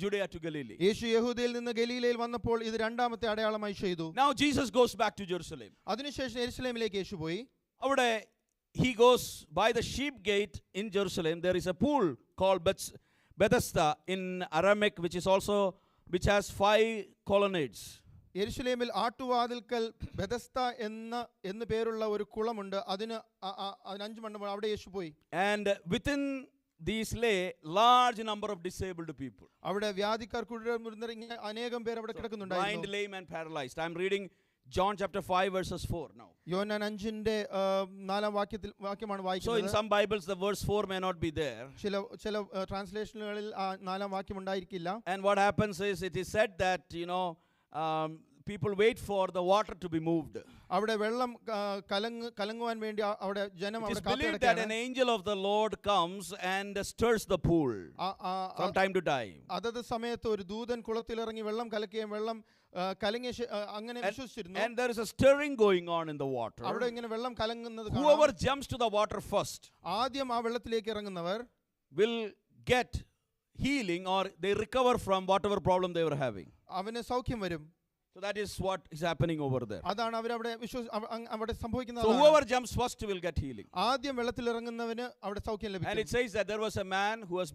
Judea to Galilee. യേശു യഹൂദയിൽ നിന്ന് ഗലീലയിൽ വന്നപ്പോൾ ഇത് രണ്ടാമത്തെ അടയാളമായി ചെയ്തു. Now Jesus goes back to Jerusalem. അതിനുശേഷം യെരുശലേമിലേക്ക് യേശു പോയി. അവിടെ he goes by the sheep gate in Jerusalem. There is a pool called Bethesda in Aramaic, which has 5 colonnades. യെരുശലേമിൽ ആട്ടുവാതിൽക്കൽ ബെഥസ്ത എന്ന് പേരുള്ള ഒരു കുളമുണ്ട്. അതിന് 5 മണ്ഡപം. അവിടെ യേശു പോയി. And within these lay large number of disabled people. അവിടെ വ്യാധിക്കാർ കുടിയിരുന്നിറങ്ങി അനേകം പേർ അവിടെ blind, കിടക്കുന്നുണ്ടായിരുന്നു. lame and paralyzed. I am reading John chapter 5 verses 4 now. യോഹന്നാൻ 5-ന്റെ 4-ാം വാക്യമാണ് So in വായിക്കുന്നത്. some Bibles the verse 4 may not be there. ചില ട്രാൻസ്ലേഷനുകളിൽ ആ 4-ാം വാക്യം ഉണ്ടായിരിക്കില്ല. And what happens is it is said that people wait for the water to be moved. അവിടെ വെള്ളം കലങ്ങുവാൻ വേണ്ടി അവിടെ ജനം It is അവിടെ believed that an കാത്തിരിക്കുകയാണ്. angel of the Lord comes and stirs the pool from time to time. അതത് സമയത്ത് ഒരു ദൂതൻ കുളത്തിലിറങ്ങി വെള്ളം കലക്കുകയും വെള്ളം കലങ്ങിയ അങ്ങനെ വിശ്വസിച്ചിരുന്നു. And there is a stirring going on in the water. അവിടെ ഇങ്ങനെ വെള്ളം കലങ്ങുന്നത് Whoever jumps to the water first ആദ്യം ആ വെള്ളത്തിലേക്ക് ഇറങ്ങുന്നവർ will get healing, or they recover from whatever problem they were having. അവന് സൗഖ്യം വരും. So that is what is happening over there. അതാണ് അവരവിടെ അവിടെ So സംഭവിക്കുന്നത്. whoever jumps first will get healing. ആദ്യം വെള്ളത്തിൽ ഇറങ്ങുന്നവന് അവിടെ സൗഖ്യം And it ലഭിക്കും. says that there was a man who has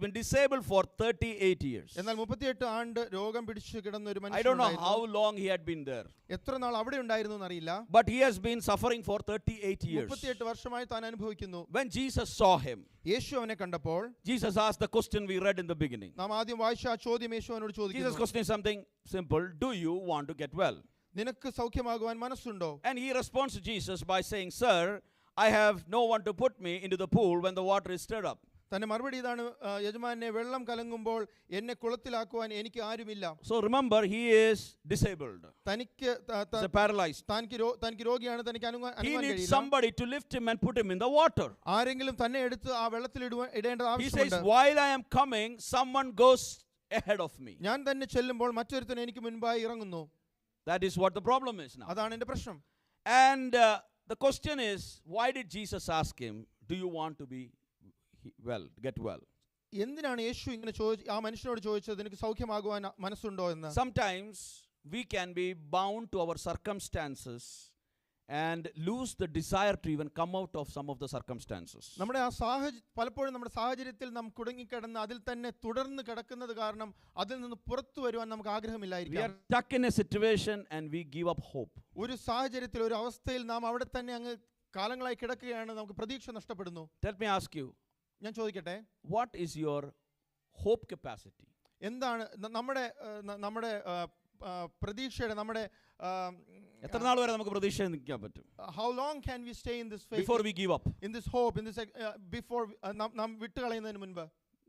been disabled for 38 years. എന്നാൽ 38 ആണ്ട് രോഗം പിടിച്ചു കിടന്ന ഒരു I don't know മനുഷ്യൻ how long he had been there, എത്ര നാൾ അവിടെ ഉണ്ടായിരുന്നു എന്നറിയില്ല. but he has been suffering for 38 years. 38 വർഷമായി താൻ അനുഭവിക്കുന്നു. When Jesus saw him, യേശു അവനെ കണ്ടപ്പോൾ Jesus asked the question we read in the beginning. നാം ആദ്യം വായിച്ച ആ ചോദ്യം യേശു അവനോട് Jesus' ചോദിക്കുന്നു. question is something simple. Do you want to get well? നിനക്ക് സൗഖ്യമാകുവാൻ മനസ്സുണ്ടോ? And he responds to Jesus by saying, Sir, I have no one to put me into the pool when the water is stirred up. തന്റെ മറുപടി ഇതാണ്, യജമാനെ വെള്ളം കലങ്ങുമ്പോൾ എന്നെ കുളത്തിലാക്കുവാൻ എനിക്ക് ആരുമില്ല. So remember, he is disabled. തനിക്ക് He's paralyzed. തനിക്ക് രോഗിയാണ്. തനിക്ക് He needs somebody to lift him and put him in the water. ആരെങ്കിലും തന്നെ എടുത്ത് ആ വെള്ളത്തിൽ ഇടേണ്ട He says, ആവശ്യമുണ്ട്. while I am coming, someone goes ahead of me. ഞാൻ തന്നെ ചെല്ലുമ്പോൾ മറ്റൊരുത്തൻ എനിക്ക് മുൻപായി ഇറങ്ങുന്നു. That is what the problem is now. അതാണ് എന്റെ പ്രശ്നം. And the question is, why did Jesus ask him, do you want to be get well? എന്തിനാണ് യേശു ഇങ്ങനെ ആ മനുഷ്യനോട് ചോദിച്ചത്, നിനക്ക് സൗഖ്യമാകുവാൻ മനസ്സുണ്ടോ എന്ന്? Sometimes we can be bound to our circumstances and lose the desire to even come out of some of the circumstances. നമ്മുടെ ആ പലപ്പോഴും നമ്മുടെ സാഹചര്യത്തിൽ നാം കുടുങ്ങിക്കിടന്ന് അതിൽ തന്നെ തുടർന്ന് കിടക്കുന്നത് കാരണം അതിൽ നിന്ന് പുറത്തു വരുവാൻ നമുക്ക് We ആഗ്രഹമില്ലായിരിക്കാം. are stuck in a situation and we give up hope. ഒരു സാഹചര്യത്തിൽ ഒരു അവസ്ഥയിൽ നാം അവിടെ തന്നെ അങ്ങ് കാലങ്ങളായി കിടക്കുകയാണ്, നമുക്ക് പ്രതീക്ഷ നഷ്ടപ്പെടുന്നു. Let me ask you, ഞാൻ ചോദിക്കട്ടെ, what is your hope capacity? എന്താണ് നമ്മുടെ പ്രതീക്ഷയുടെ നമ്മുടെ എത്ര നാൾ വരെ നമുക്ക് പ്രതീക്ഷ നിൽക്കാൻ പറ്റും? how long can we stay in this faith, Before we give up. in this hope, in this before നാം വിട്ടുകളയുന്നതിന് മുൻപ്?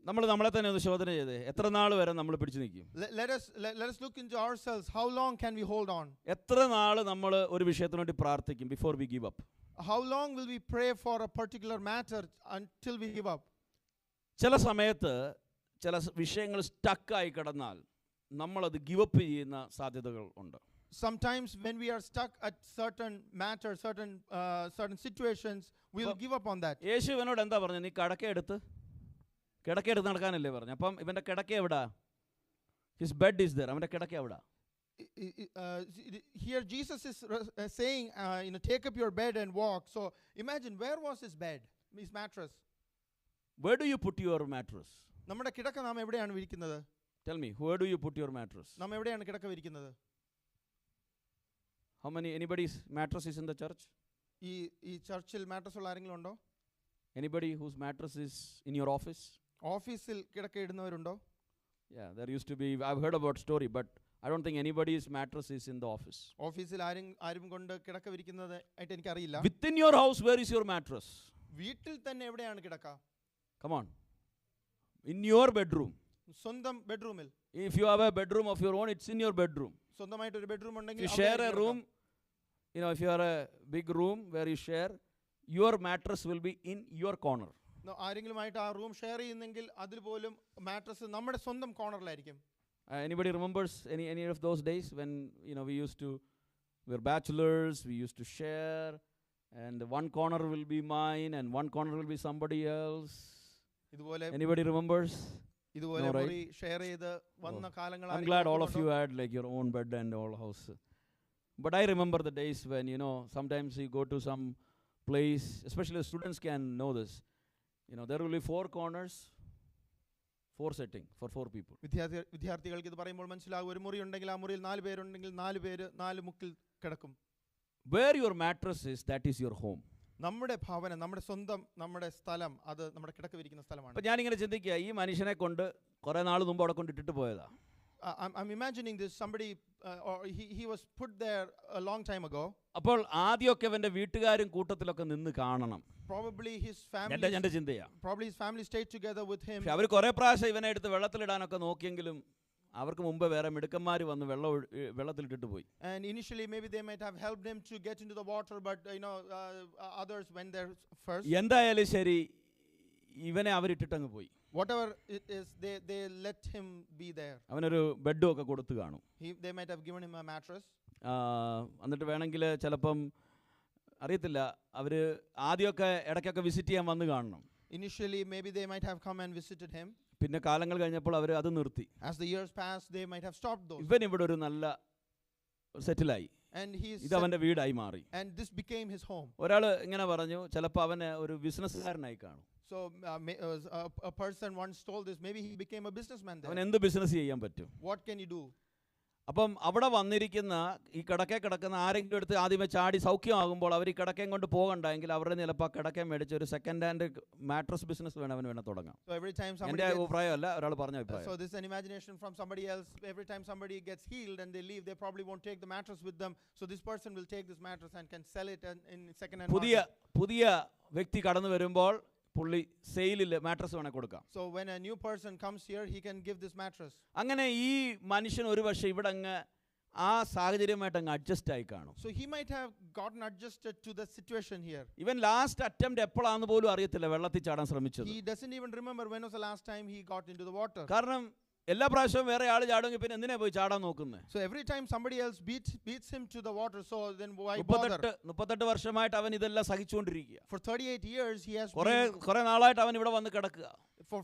നമ്മൾ നമ്മളെ തന്നെ ഒന്ന് ശോധന ചെയ്തേ, എത്ര നാൾ വരെ നമ്മൾ പിടിച്ചു നിൽക്കും? Let us look into ourselves. How long can we hold on? എത്ര നാൾ നമ്മൾ ഒരു വിഷയത്തിന് വേണ്ടി പ്രാർത്ഥിക്കും before we give up? How long will we pray for a particular matter until we give up? ചില സമയത്ത് ചില വിഷയങ്ങൾ സ്റ്റക്കായി കിടന്നാൽ നമ്മളത് ഗിവ് അപ്പ് ചെയ്യുന്ന സാധ്യതകൾ ഉണ്ട്. Sometimes when we are stuck at certain matters, certain situations, we will give up on that. യേശു ഇവനോട് എന്താ പറഞ്ഞു? നീ കിടക്കയെടുത്ത് നടക്കാനല്ലേ പറഞ്ഞു. അപ്പം ഇവന്റെ കിടക്ക എവിടാ? His bed is there. അവന്റെ കിടക്ക എവിടാ? Here Jesus is saying, take up your bed and walk. So imagine, where was his bed, his mattress? Where do you put your mattress? നമ്മുടെ കിടക്ക നാം എവിടെയാണ് വിരിക്കുന്നത്? Tell me, where do you put your mattress? നാം എവിടെയാണ് കിടക്ക വിരിക്കുന്നത്? Anybody's mattress is in the church? ഈ ചർച്ചിൽ മാട്രസ് ഉള്ള ആരെങ്കിലും ഉണ്ടോ? Anybody whose mattress is in your office? ഓഫീസിൽ കിടക്ക ഇടുന്നവരുണ്ടോ? Yeah, there used to be, I've heard about story, but I don't think anybody's mattress is in the office. ഓഫീസിൽ ആരും കൊണ്ട് കിടക്ക വിരിക്കുന്നത് ആയിട്ട് എനിക്കറിയില്ല. Within your house, where is your mattress? വീട്ടിൽ തന്നെ എവിടെയാണ് കിടക്ക? Come on. In your bedroom. സ്വന്തം ബെഡ്റൂമിൽ. If you have a bedroom of your own, it's in your bedroom. സ്വന്തമായിട്ട് ഒരു ബെഡ്റൂം If ഉണ്ടെങ്കിൽ you share a room, if you are a big room where you share, your mattress will be in your corner. ആരെങ്കിലുമായിട്ട് ആ റൂം ഷെയർ ചെയ്യുന്നെങ്കിൽ അതിൽ പോലും മാട്രസ് നമ്മുടെ സ്വന്തം കോർണറിലായിരിക്കും. Anybody remembers any of those days when we were bachelors, we used to share, and one corner will be mine and one corner will be somebody else? ഇതുപോലെ Anybody remembers? ഇതുപോലെ No, right? മുറി ഷെയർ ചെയ്ത് വന്ന കാലങ്ങൾ I'm glad all of you had like your own bed and all house. But I remember the days when, sometimes you go to some place, especially the students can know this. There will be 4 corners, 4 setting for 4 people. വിദ്യാർത്ഥികൾക്ക് ഇത് പറയുമ്പോൾ മനസ്സിലാകും, ഒരു മുറി ഉണ്ടെങ്കിൽ ആ മുറിയിൽ 4 പേരുണ്ടെങ്കിൽ 4 പേര് 4 മുക്കിൽ കിടക്കും. Where your mattress is, that is your home. നമ്മുടെ ഭവനം, നമ്മുടെ സ്വന്തം, നമ്മുടെ സ്ഥലം, അത് നമ്മുടെ കിടക്കവിരിക്കുന്ന സ്ഥലമാണ്. അപ്പോൾ ഞാനിങ്ങനെ ചിന്തിക്കുക, ഈ മനുഷ്യനെ കൊണ്ട് കുറേ നാൾ മുമ്പ് അവിടെ കൊണ്ടിട്ടിട്ട് പോയതാ. I'm imagining this, somebody or he was put there a long time ago. അപ്പോൾ ആദ്യമൊക്കെ അവൻ്റെ വീട്ടുകാരും കൂട്ടത്തിലൊക്കെ നിന്ന് കാണണം. Probably his എൻ്റെ ചിന്തയാ. probably his family stayed together with him. പക്ഷെ അവർ കുറേ പ്രാവശ്യം ഇവനെ എടുത്ത് വെള്ളത്തിലിടാനൊക്കെ നോക്കിയെങ്കിലും അവർക്ക് മുമ്പ് വേറെ മിടുക്കന്മാർ വന്ന് വെള്ളത്തിലിട്ടിട്ട് പോയി. And initially maybe they might have helped him to get into the water, but others went there first. എന്തായാലും ശരി, ഇവനെ അവരിട്ടിട്ടങ്ങ് പോയി. Whatever it is, they let him be there. അവനൊരു ബെഡും ഒക്കെ കൊടുത്തു കാണും. They might have given him a mattress. എന്നിട്ട് വേണമെങ്കിൽ ചിലപ്പം അറിയത്തില്ല, അവർ ആദ്യമൊക്കെ ഇടയ്ക്കൊക്കെ വിസിറ്റ് ചെയ്യാൻ വന്ന് കാണണം. Initially maybe they might have come and visited him. പിന്നെ കാലങ്ങൾ കഴിഞ്ഞപ്പോൾ അവർ അത് നിർത്തി. As the years passed, they might have stopped those. ഇവൻ ഇവിടെ ഒരു നല്ല സെറ്റിലായി. ഇത് അവൻ്റെ വീടായി മാറി. And this became his home. ഒരാൾ ഇങ്ങനെ പറഞ്ഞു, ചിലപ്പോൾ അവന് ഒരു ബിസിനസ്സുകാരനായി കാണും. So a person once told this, maybe he became a businessman there. അവൻ എന്ത് ബിസിനസ് ചെയ്യാൻ പറ്റും? What can he do? അപ്പം അവിടെ വന്നിരിക്കുന്ന ഈ കിടക്കുന്ന ആരെങ്കിലും എടുത്ത് ആദ്യമേ ചാടി സൗഖ്യമാകുമ്പോൾ അവർ ഈ കിടക്കയും കൊണ്ട് പോകണ്ടെങ്കിൽ അവരുടെ ചിലപ്പോൾ കിടക്കയും മേടിച്ച് ഒരു സെക്കൻഡ് ഹാൻഡ് മാട്രസ് ബിസിനസ് വേണം തുടങ്ങാം. So every time somebody എൻ്റെ അഭിപ്രായമല്ല, ഒരാൾ പറഞ്ഞ അഭിപ്രായം. So this is an imagination from somebody else. Every time somebody gets healed and they leave, they probably won't take the mattress with them. So this person will take this mattress and can sell it in second hand market. പുതിയ വ്യക്തി കടന്നു വരുമ്പോൾ പുള്ളി സെയിലിൽ മാട്രസ് വേണേൽ കൊടുക്കാം. So when a new person comes here, he can give this mattress. അങ്ങനെ ഈ മനുഷ്യൻ ഒരു പക്ഷേ ഇവിടെ അങ്ങ് ആ സാഹചര്യമായിട്ട് അങ്ങ് അഡ്ജസ്റ്റ് ആയി കാണും. So he might have gotten adjusted to the situation here. ഇവൻ ലാസ്റ്റ് അറ്റംപ്റ്റ് എപ്പോഴാണെന്ന് പോലും അറിയത്തില്ല വെള്ളത്തിൽ ചാടാൻ ശ്രമിച്ചത്. He doesn't even remember when was the last time he got into the water. കാരണം എല്ലാ പ്രാവശ്യവും വേറെ ആൾ ചാടുമെങ്കിൽ പിന്നെ എന്തിനാ പോയി ചാടാൻ നോക്കുന്നത്? So every time somebody else beats him to the water, so then why bother? 38 വർഷമായിട്ട് അവൻ ഇതെല്ലാം സഹിച്ചുകൊണ്ടിരിക്കുക. For 38 years he has കുറേ നാളായിട്ട് അവൻ ഇവിടെ വന്ന് കിടക്കുക.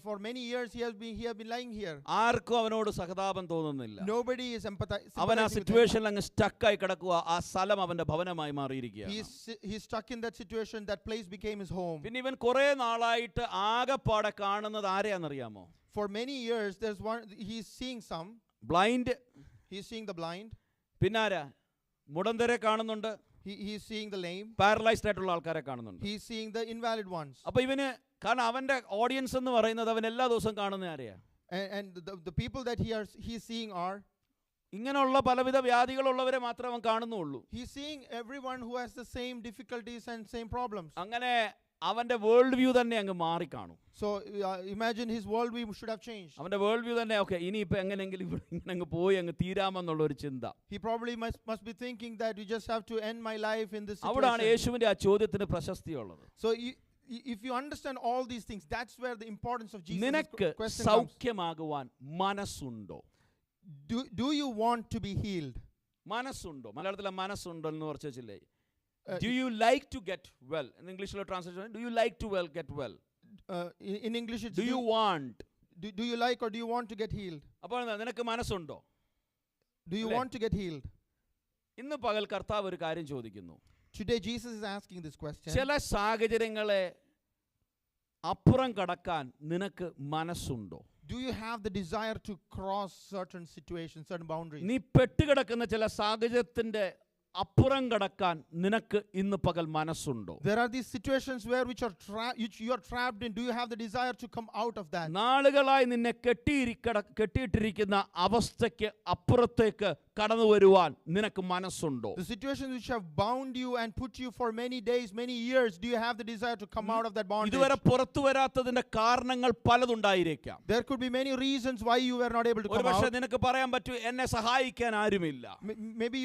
For many years he has been lying here. ആർക്കും അവനോട് സഹതാപം തോന്നുന്നില്ല. Nobody is sympathizing. അവൻ ആ സിറ്റുവേഷനിൽ അങ്ങ് സ്റ്റക്ക് ആയി കിടക്കുക. ആ സ്ഥലം അവന്റെ ഭവനമായി മാറിയിരിക്കുക. He's stuck in that situation. That place became his home. പിന്നെ ഇവൻ കുറേ നാളായിട്ട് ആകെപ്പാടെ കാണുന്നത് ആരെയാണെന്നറിയാമോ? For many years he's seeing some blind. He's seeing the blind. പിന്നാരാ? മുടന്തരെ കാണുന്നുണ്ട്. He's seeing the lame. Paralysed ആയിട്ടുള്ള ആൾക്കാരെ കാണുന്നുണ്ട്. He's seeing the invalid ones. അപ്പോൾ ഇവന്, കാരണം അവന്റെ ഓഡിയൻസ് എന്ന് പറയുന്നത് അവൻ എല്ലാ ദിവസവും കാണുന്ന ആരെയാ? And the people that he's seeing are ഇങ്ങനെയുള്ള പലവിധ വ്യാധികളുള്ളവരെ മാത്രമേ അവൻ കാണുന്നുള്ളൂ. He's seeing everyone who has the same difficulties and same problems. അങ്ങനെ അവന്റെ വേൾഡ് വ്യൂ തന്നെ അങ്ങ് മാറി കാണും. So imagine his world view should have changed. അവന്റെ വേൾഡ് വ്യൂ തന്നെ ഓക്കെ, ഇനിയിപ്പോൾ എങ്ങനെയെങ്കിലും ഇങ്ങനെ അങ്ങ് പോയി അങ്ങ് തീരാമെന്നുള്ള ഒരു ചിന്ത. He probably must be thinking that you just have to end my life in this situation. അവിടാണ് യേശുവിന്റെ ആ ചോദ്യത്തിന് പ്രശസ്തിയുള്ളത്. So if you understand all these things, that's where the importance of Jesus' നിനക്ക് question comes. സൗഖ്യമാകുവാൻ മനസ്സുണ്ടോ? Do you want to be healed? മനസ്സുണ്ടോ? മലയാളത്തിലെ മനസ്സുണ്ടോ എന്ന് പറഞ്ഞില്ലേ? Do you like to get well? In English translation, do you like to get well? In English it's do you want? Do you like or do you want to get healed? അപ്പോൾ നിനക്ക് മനസ്സുണ്ടോ? Do you want to get healed? ഇന്ന് പകൽ കർത്താവ് ഒരു കാര്യം ചോദിക്കുന്നു. Today Jesus is asking this question. ചില സാഹചര്യങ്ങളെ അപ്പുറം കടക്കാൻ നിനക്ക് മനസ്സുണ്ടോ? Do you have the desire to cross certain situations, certain boundaries? നീ പെട്ടുകിടക്കുന്ന ചില സാഹചര്യത്തിന്റെ അപ്പുറം കടക്കാൻ നിനക്ക് ഇന്ന് പകൽ മനസ്സുണ്ടോ? There are these situations where which you are trapped in. Do you have the desire to come out of that? നാളുകളായി നിന്നെ കെട്ടിയിട്ടിരിക്കുന്ന അവസ്ഥയ്ക്ക് അപ്പുറത്തേക്ക് കടന്നു വരുവാൻ നിനക്ക് മനസ്സുണ്ടോ? The situations which have bound you and put you for many days, many years, do you have the desire to come out of that bondage? ഇതുവരെ പുറത്തു വരാത്തതിന്റെ കാരണങ്ങൾ പലതുണ്ടായിരിക്കാം. There could be many reasons why you were not able to come out. ഒരുപക്ഷേ നിനക്ക് പറയാൻ പറ്റൂ, എന്നെ സഹായിക്കാൻ ആരുമില്ല. Maybe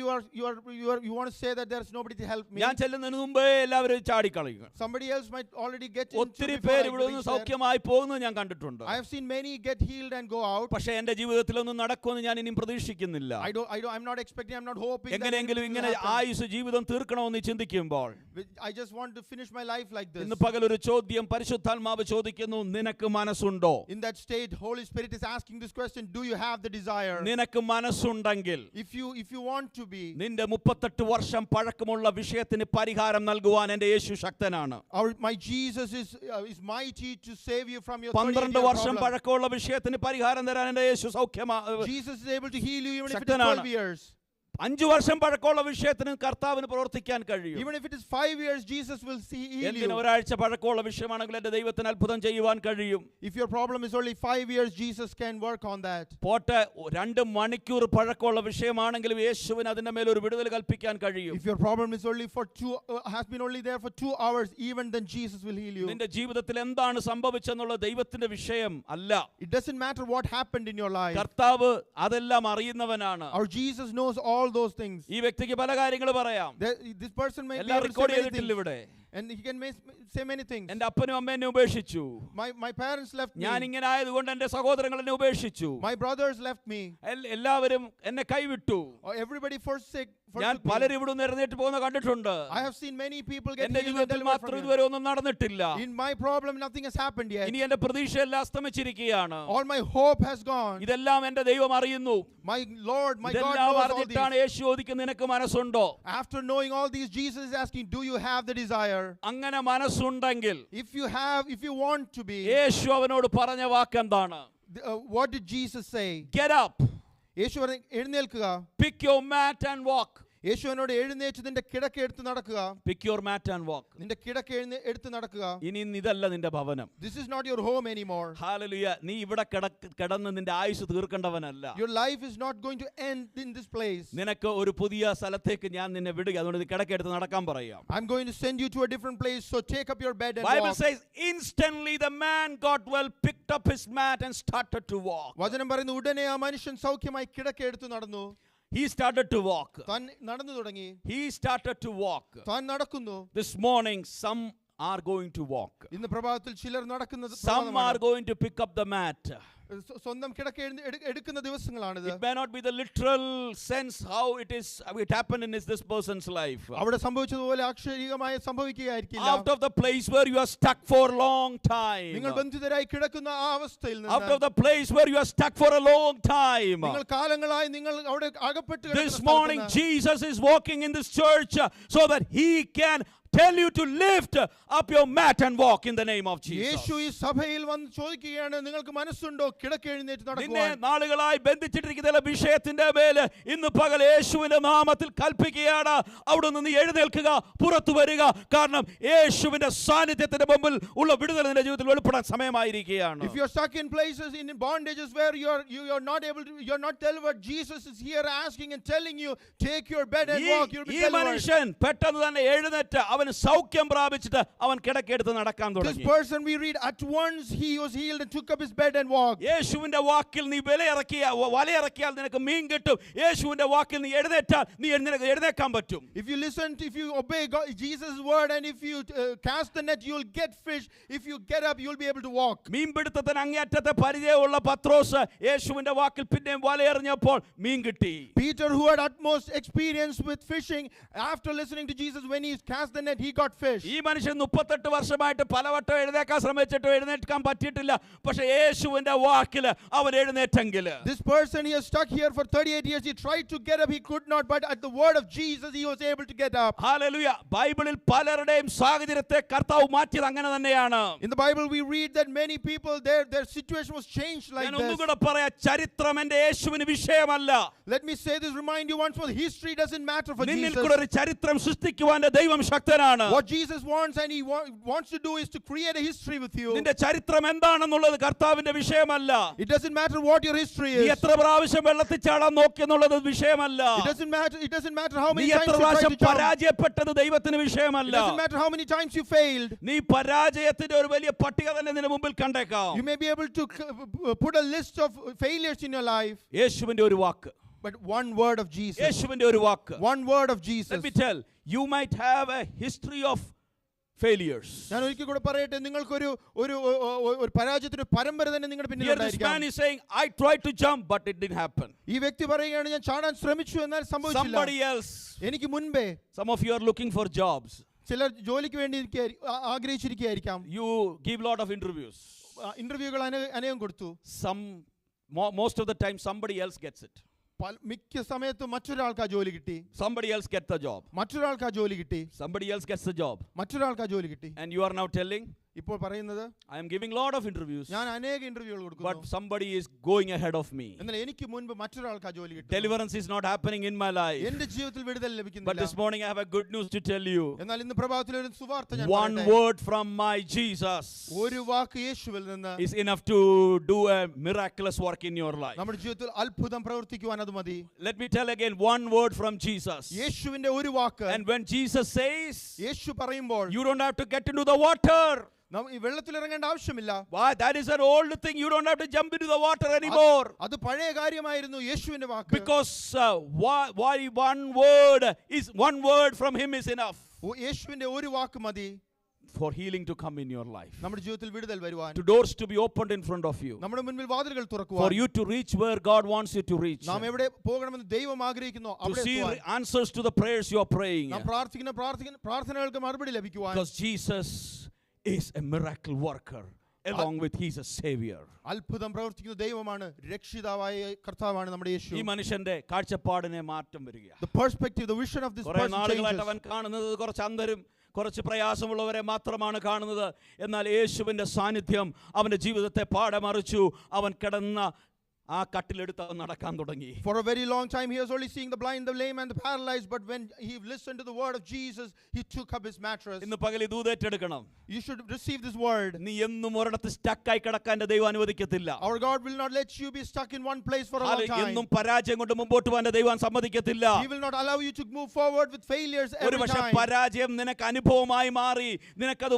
you want to say that there's nobody to help me. ഞാൻ ചെല്ലുന്നതിന് മുമ്പേ എല്ലാവരും ചാടിക്കളയുക. Somebody else might already get into. ഒത്തിരി പേര് ഇവിടെ നിന്ന് സൗഖ്യമായി പോകുന്നത് ഞാൻ കണ്ടിട്ടുണ്ട്. I have seen many get healed and go out. പക്ഷേ എന്റെ ജീവിതത്തിൽ ഒന്നും നടക്കുമെന്ന് ഞാൻ ഇനിയും പ്രതീക്ഷിക്കുന്നില്ല. I'm not expecting, I'm not hoping that എങ്ങനെയെങ്കിലും anything ഇങ്ങനെ will happen. ആയുസ് ജീവിതം തീർക്കണമെന്ന് ചിന്തിക്കുമ്പോൾ I just want to finish my life like this. ഇന്ന് പകൽ ഒരു ചോദ്യം പരിശുദ്ധാത്മാവ് ചോദിക്കുന്നു, നിനക്ക് മനസ്സുണ്ടോ? In that state, Holy Spirit is asking this question, do you have the desire? നിനക്ക് മനസ്സുണ്ടെങ്കിൽ If you want to be, നിന്റെ 38 വർഷം പഴക്കമുള്ള വിഷയത്തിന് പരിഹാരം നൽകുവാൻ എൻ്റെ യേശു ശക്തനാണ്. my Jesus is mighty to save you from your 12 വർഷം problem. പഴക്കമുള്ള വിഷയത്തിന് പരിഹാരം തരാൻ എൻ്റെ യേശു Jesus is able to heal you even if it is ശക്തനാണ്. 12 years. 5 വർഷം പഴക്കമുള്ള വിഷയത്തിന് കർത്താവിന് പ്രവർത്തിക്കാൻ കഴിയും. Even if it is 5 years, Jesus will heal എന്തിന് you. ഒരാഴ്ച പഴക്കമുള്ള വിഷയമാണെങ്കിൽ എൻ്റെ ദൈവത്തിന് അത്ഭുതം ചെയ്യുവാൻ കഴിയും. If your problem is only 5 years, Jesus can work on that. പോട്ടെ 2 മണിക്കൂർ പഴക്കമുള്ള വിഷയമാണെങ്കിലും യേശുവിന് അതിന്റെ മേൽ ഒരു വിടുതൽ കൽപ്പിക്കാൻ കഴിയും. If your problem is only for has been only there for 2 hours, even then Jesus will heal you. നിന്റെ ജീവിതത്തിൽ എന്താണ് സംഭവിച്ചെന്നുള്ള ദൈവത്തിന്റെ വിഷയം അല്ല. It doesn't matter what happened in your life. കർത്താവ് അതെല്ലാം അറിയുന്നവനാണ്. Our Jesus knows all those things. ഈ വ്യക്തിക്ക് പല കാര്യങ്ങൾ പറയാം. This person may be എല്ലാം able to record say many ചെയ്തിട്ടില്ല things. ഇവിടെ. And he can say many things. എൻ്റെ അപ്പനും അമ്മ എന്നെ ഉപേക്ഷിച്ചു. My parents left me. ഞാൻ ഇങ്ങനെ ആയതുകൊണ്ട് എൻ്റെ സഹോദരങ്ങൾ എന്നെ ഉപേക്ഷിച്ചു. My brothers left me. എല്ലാവരും എന്നെ കൈവിട്ടു. Everybody forsook ഞാൻ me. പലരും ഇവിടുന്ന് എഴുന്നേറ്റ് പോകുന്ന കണ്ടിട്ടുണ്ട്. I have seen many people get എൻ്റെ healed and ജീവിതത്തിൽ delivered മാത്രം from ഇതുവരെ here. ഒന്നും നടന്നിട്ടില്ല. In my problem, nothing has happened yet. ഇനി എൻ്റെ പ്രതീക്ഷയെല്ലാം അസ്തമിച്ചിരിക്കുകയാണ്. All my hope has gone. ഇതെല്ലാം എൻ്റെ ദൈവം അറിയുന്നു. My Lord, my God ഇതെല്ലാം knows all അറിഞ്ഞിട്ടാണ് these. യേശു ചോദിക്കുന്നത്, നിനക്ക് മനസ്സുണ്ടോ? After knowing all these, Jesus is asking, do you have the desire? അങ്ങനെ മനസ്സുണ്ടെങ്കിൽ If you want to be, യേശു അവനോട് പറഞ്ഞ വാക്കെന്താണ്? what did Jesus say? Get up, യേശു പറഞ്ഞു, എഴുന്നേൽക്കുക. pick your mat and walk. യേശുവിനോട് എഴുന്നേറ്റ് നിന്റെ കിടക്ക എടുത്ത് നടക്കുക. Pick your mat and walk. നിന്റെ കിടക്ക എടുത്ത് നടക്കുക. ഇനി ഇതല്ല നിന്റെ ഭവനം. This is not your home anymore. Hallelujah. നീ ഇവിടെ കിടന്ന് നിന്റെ ആയുസ് തീർക്കേണ്ടവനല്ല. Your life is not going to end in this place. നിനക്ക് ഒരു പുതിയ സ്ഥലത്തേക്ക് ഞാൻ നിന്നെ വിടുക. അതുകൊണ്ട് നീ കിടക്ക എടുത്ത് നടക്കാൻ പറയാം. I'm going to send you to a different place, so take up your bed and Bible walk. says instantly the man got well, picked up his mat and started to walk. വചനം പറയുന്നു, ഉടനെ ആ മനുഷ്യൻ സൗഖ്യമായി കിടക്ക എടുത്ത് നടന്നു. He started to walk. താൻ നടന്നു തുടങ്ങി. He started to walk. താൻ നടക്കുന്നു. This morning some are going to walk. ഇന്ന് പ്രഭാതത്തിൽ ചിലർ നടക്കുന്നത്. Some are going to pick up the mat. സ്വന്തം കിടക്ക എടുക്കുന്ന ദിവസങ്ങളാണിത്. It may not be the literal sense how it happened in this person's life. അവിടെ സംഭവിച്ചതുപോലെ അക്ഷരീകമായി സംഭവിക്കുകയായിരിക്കില്ല. Out of the place where you are stuck for a long time. നിങ്ങൾ ബന്ധിതരായി കിടക്കുന്ന ആ അവസ്ഥയിൽ നിന്ന്, Out of the place where you are stuck for a long time. നിങ്ങൾ കാലങ്ങളായി നിങ്ങൾ അവിടെ അകപ്പെട്ട് This morning Jesus is walking in this church so that he can tell you to lift up your mat and walk in the name of Jesus. യേശു ഈ സഭയിൽ വന്ന് ചോദിക്കുകയാണ്, നിങ്ങൾക്ക് മനസ്സുണ്ടോ കിടക്ക എഴുന്നേറ്റ് നിന്നെ നടക്കുവാൻ? നാളുകളായി ബന്ധിച്ചിട്ടിരിക്കുന്ന വിഷയത്തിന്റെ മേൽ ഇന്ന് പകൽ യേശുവിന്റെ നാമത്തിൽ കൽപ്പിക്കുകയാണ്, അവിടുന്ന് നീ എഴുന്നേൽക്കുക, പുറത്തു വരിക. കാരണം യേശുവിന്റെ സാന്നിധ്യത്തിന്റെ മുമ്പിൽ ഉള്ള വിടുതൽ നിന്റെ ജീവിതത്തിൽ വെളിപ്പെടാൻ സമയമായിരിക്കുകയാണ്. If you are stuck in places in bondages where you are not able to, you are not delivered, Jesus is here asking and telling you, take your bed and walk, you will be ഈ delivered. മനുഷ്യൻ പെട്ടെന്ന് തന്നെ എഴുന്നേറ്റ് അവൻ സൗഖ്യം പ്രാപിച്ചിട്ട് അവൻ കിടക്കെടുത്ത് നടക്കാൻ This തുടങ്ങി. person we read, at once he was healed and took up his bed and walked. യേശുവിന്റെ വാക്കിൽ നീ വലയിറക്കിയാൽ നിനക്ക് മീൻ കിട്ടും. യേശുവിന്റെ വാക്കിൽ നീ എഴുന്നേറ്റാൽ നീ എഴുന്നേക്കാൻ പറ്റും. If you listen, if you obey Jesus' word, and if you cast the net, you will get fish. If you get up, you will be able to walk. മീൻപിടുത്തത്തിന് അങ്ങേയറ്റത്തെ പരിചയമുള്ള പത്രോസ് യേശുവിന്റെ വാക്കിൽ പിന്നെയും വലയെറിഞ്ഞപ്പോൾ മീൻ കിട്ടി. Peter, who had utmost experience with fishing, after listening to Jesus, when he cast the net, he got fish. ഈ മനുഷ്യൻ 38 വർഷമായിട്ട് പലവട്ടം എഴുന്നേക്കാൻ ശ്രമിച്ചിട്ട് എഴുന്നേൽക്കാൻ പറ്റിയിട്ടില്ല. പക്ഷേ യേശുവിന്റെ വാക്കിൽ അവൻ എഴുന്നേറ്റെങ്കിൽ, This person, he has stuck here for 38 years. He tried to get up, he could not, but at the word of Jesus he was able to get up. Hallelujah. ബൈബിളിൽ പലരുടെയും സാഹചര്യത്തെ കർത്താവ് മാറ്റിയത് അങ്ങനെ തന്നെയാണ്. In the Bible we read that many people, their situation was changed like ഞാൻ this. ഒന്നുകൂടെ പറയാം, ചരിത്രം എൻ്റെ യേശുവിന് വിഷയമല്ല. Let me say this, remind you once more, history doesn't matter for നിന്നിൽ Jesus. കൂടെ ഒരു ചരിത്രം സൃഷ്ടിക്കുവാൻ ദൈവം ശക്തനാണ്. What Jesus wants and he wants to do is to create a history with you. നിന്റെ ചരിത്രം എന്താണെന്നുള്ളത് കർത്താവിന്റെ വിഷയമല്ല. It doesn't matter what your history നീ is. എത്ര പ്രാവശ്യം വെള്ളത്തിൽ ചാടാൻ നോക്കിയെന്നുള്ളത് വിഷയമല്ല. It doesn't matter how നീ many times എത്ര you tried പ്രാവശ്യം to jump. പരാജയപ്പെട്ടത് ദൈവത്തിന് It വിഷയമല്ല. doesn't matter how many times you failed. നീ പരാജയത്തിന്റെ ഒരു വലിയ പട്ടിക തന്നെ നിന്റെ മുമ്പിൽ കണ്ടേക്കാം. You may be able to put a list of failures in your life. യേശുവിന്റെ ഒരു വാക്ക്, But one word of Jesus. യേശുവിന്റെ ഒരു വാക്ക്. One word of Jesus. Let me tell, you might have a history of failures. ഞാൻ ഒരിക്കൽ കൂടെ പറയട്ടെ, നിങ്ങൾക്കൊരു ഒരു പരാജയത്തിന്റെ പരമ്പര തന്നെ നിങ്ങളുടെ പിന്നിൽ Here this man is saying, I tried to jump, but it didn't happen. ഈ വ്യക്തി പറയുകയാണ്, ഞാൻ ചാടാൻ ശ്രമിച്ചു എന്നാൽ സംഭവിച്ചില്ല. Somebody else. എനിക്ക് മുൻപേ Some of you are looking for jobs. ചിലർ ജോലിക്ക് വേണ്ടി ആഗ്രഹിച്ചിരിക്കുകയായിരിക്കാം. You give lot of interviews. ഇന്റർവ്യൂകൾ അനേകം കൊടുത്തു. Most of the time somebody else gets it. മിക്ക സമയത്തും മറ്റൊരാൾക്ക് ആ ജോലി കിട്ടി. Somebody else gets the job. മറ്റൊരാൾക്ക് ആ ജോലി കിട്ടി. Somebody else gets the job. മറ്റൊരാൾക്ക് ആ ജോലി കിട്ടി. And you are now telling, ഇപ്പോൾ പറയുന്നത്, I am giving lot of interviews, ഞാൻ അനേക ഇന്റർവ്യൂകൾ കൊടുക്കുന്നു, but somebody is going ahead of me. എന്നാൽ എനിക്ക് മുൻപ് മറ്റൊരാൾക്ക് ആ ജോലി കിട്ടി. Deliverance is not happening in my life. എൻ്റെ ജീവിതത്തിൽ വിടുതൽ But ലഭിക്കുന്നില്ല. this morning I have a good news to tell you. എന്നാൽ ഇന്ന് പ്രഭാതത്തിൽ ഒരു സുവാർത്ത ഞാൻ One പറയട്ടെ. word from my Jesus ഒരു വാക്ക് യേശുവിൽ നിന്ന് is enough to do a miraculous work in your life. നമ്മുടെ ജീവിതത്തിൽ അത്ഭുതം പ്രവർത്തിക്കുവാൻ അത് മതി. Let me tell again, one word from Jesus. യേശുവിന്റെ ഒരു വാക്ക്. And when Jesus says, യേശു പറയുമ്പോൾ, you don't have to get into the water. ഈ വെള്ളത്തിൽ ഇറങ്ങേണ്ട ആവശ്യമില്ല. Why? That is an old thing. You don't have to jump into the water anymore. അത് പഴയ കാര്യമായിരുന്നു യേശുവിന്റെ വാക്ക്. Because why one word from him is enough യേശുവിന്റെ ഒരു വാക്ക് മതി for healing to come in your life. നമ്മുടെ ജീവിതത്തിൽ വിടുതൽ വരുവാൻ. To doors to be opened in front of you. നമ്മുടെ മുൻപിൽ വാതിലുകൾ തുറക്കുവാൻ. For you to reach where God wants you to reach. നാം എവിടെ പോകണമെന്ന് ദൈവം ആഗ്രഹിക്കുന്നു അവിടെ To see എത്തുവാൻ. answers to the prayers you are praying. നാം പ്രാർത്ഥിക്കുന്ന പ്രാർത്ഥനകൾക്ക് മറുപടി ലഭിക്കുവാൻ. Because Jesus is a miracle worker along with he's a savior. അത്ഭുതം പ്രവർത്തിക്കുന്ന ദൈവമാണ്, രക്ഷിതാവായ കർത്താവാണ് നമ്മുടെ യേശു. ഈ മനുഷ്യന്റെ കാഴ്ചപ്പാടിനെ മാറ്റം വരികയാണ്. The perspective, the vision of this കുറേ person നാളുകളായിട്ട് changes. അവൻ കാണുന്നത് കുറച്ച് അന്ധരും കുറച്ച് പ്രയാസമുള്ളവരെ മാത്രമാണ് കാണുന്നത്. എന്നാൽ യേശുവിന്റെ സാന്നിധ്യം അവന്റെ ജീവിതത്തെ പാടമറിച്ചു. അവൻ കിടന്ന ആ കട്ടിലെടുത്ത് അവൻ നടക്കാൻ തുടങ്ങി. For a very long time he was only seeing the blind, the lame and the paralyzed, but when he listened to the word of Jesus, he took up his mattress. ഇന്ന് പകൽ ദൂതേറ്റെടുക്കണം. You should receive this word. നീ എന്നും ഒരിടത്ത് സ്റ്റക്കായി കിടക്കാൻ എൻ്റെ ദൈവം അനുവദിക്കത്തില്ല. Our God will not let you be stuck in one place for a long time. എന്നും പരാജയം കൊണ്ട് മുമ്പോട്ട് പോകാൻ ദൈവം സമ്മതിക്കത്തില്ല. He will not allow you to move forward with failures every ഒരുപക്ഷെ time. പരാജയം നിനക്ക് അനുഭവമായി മാറി, നിനക്കത്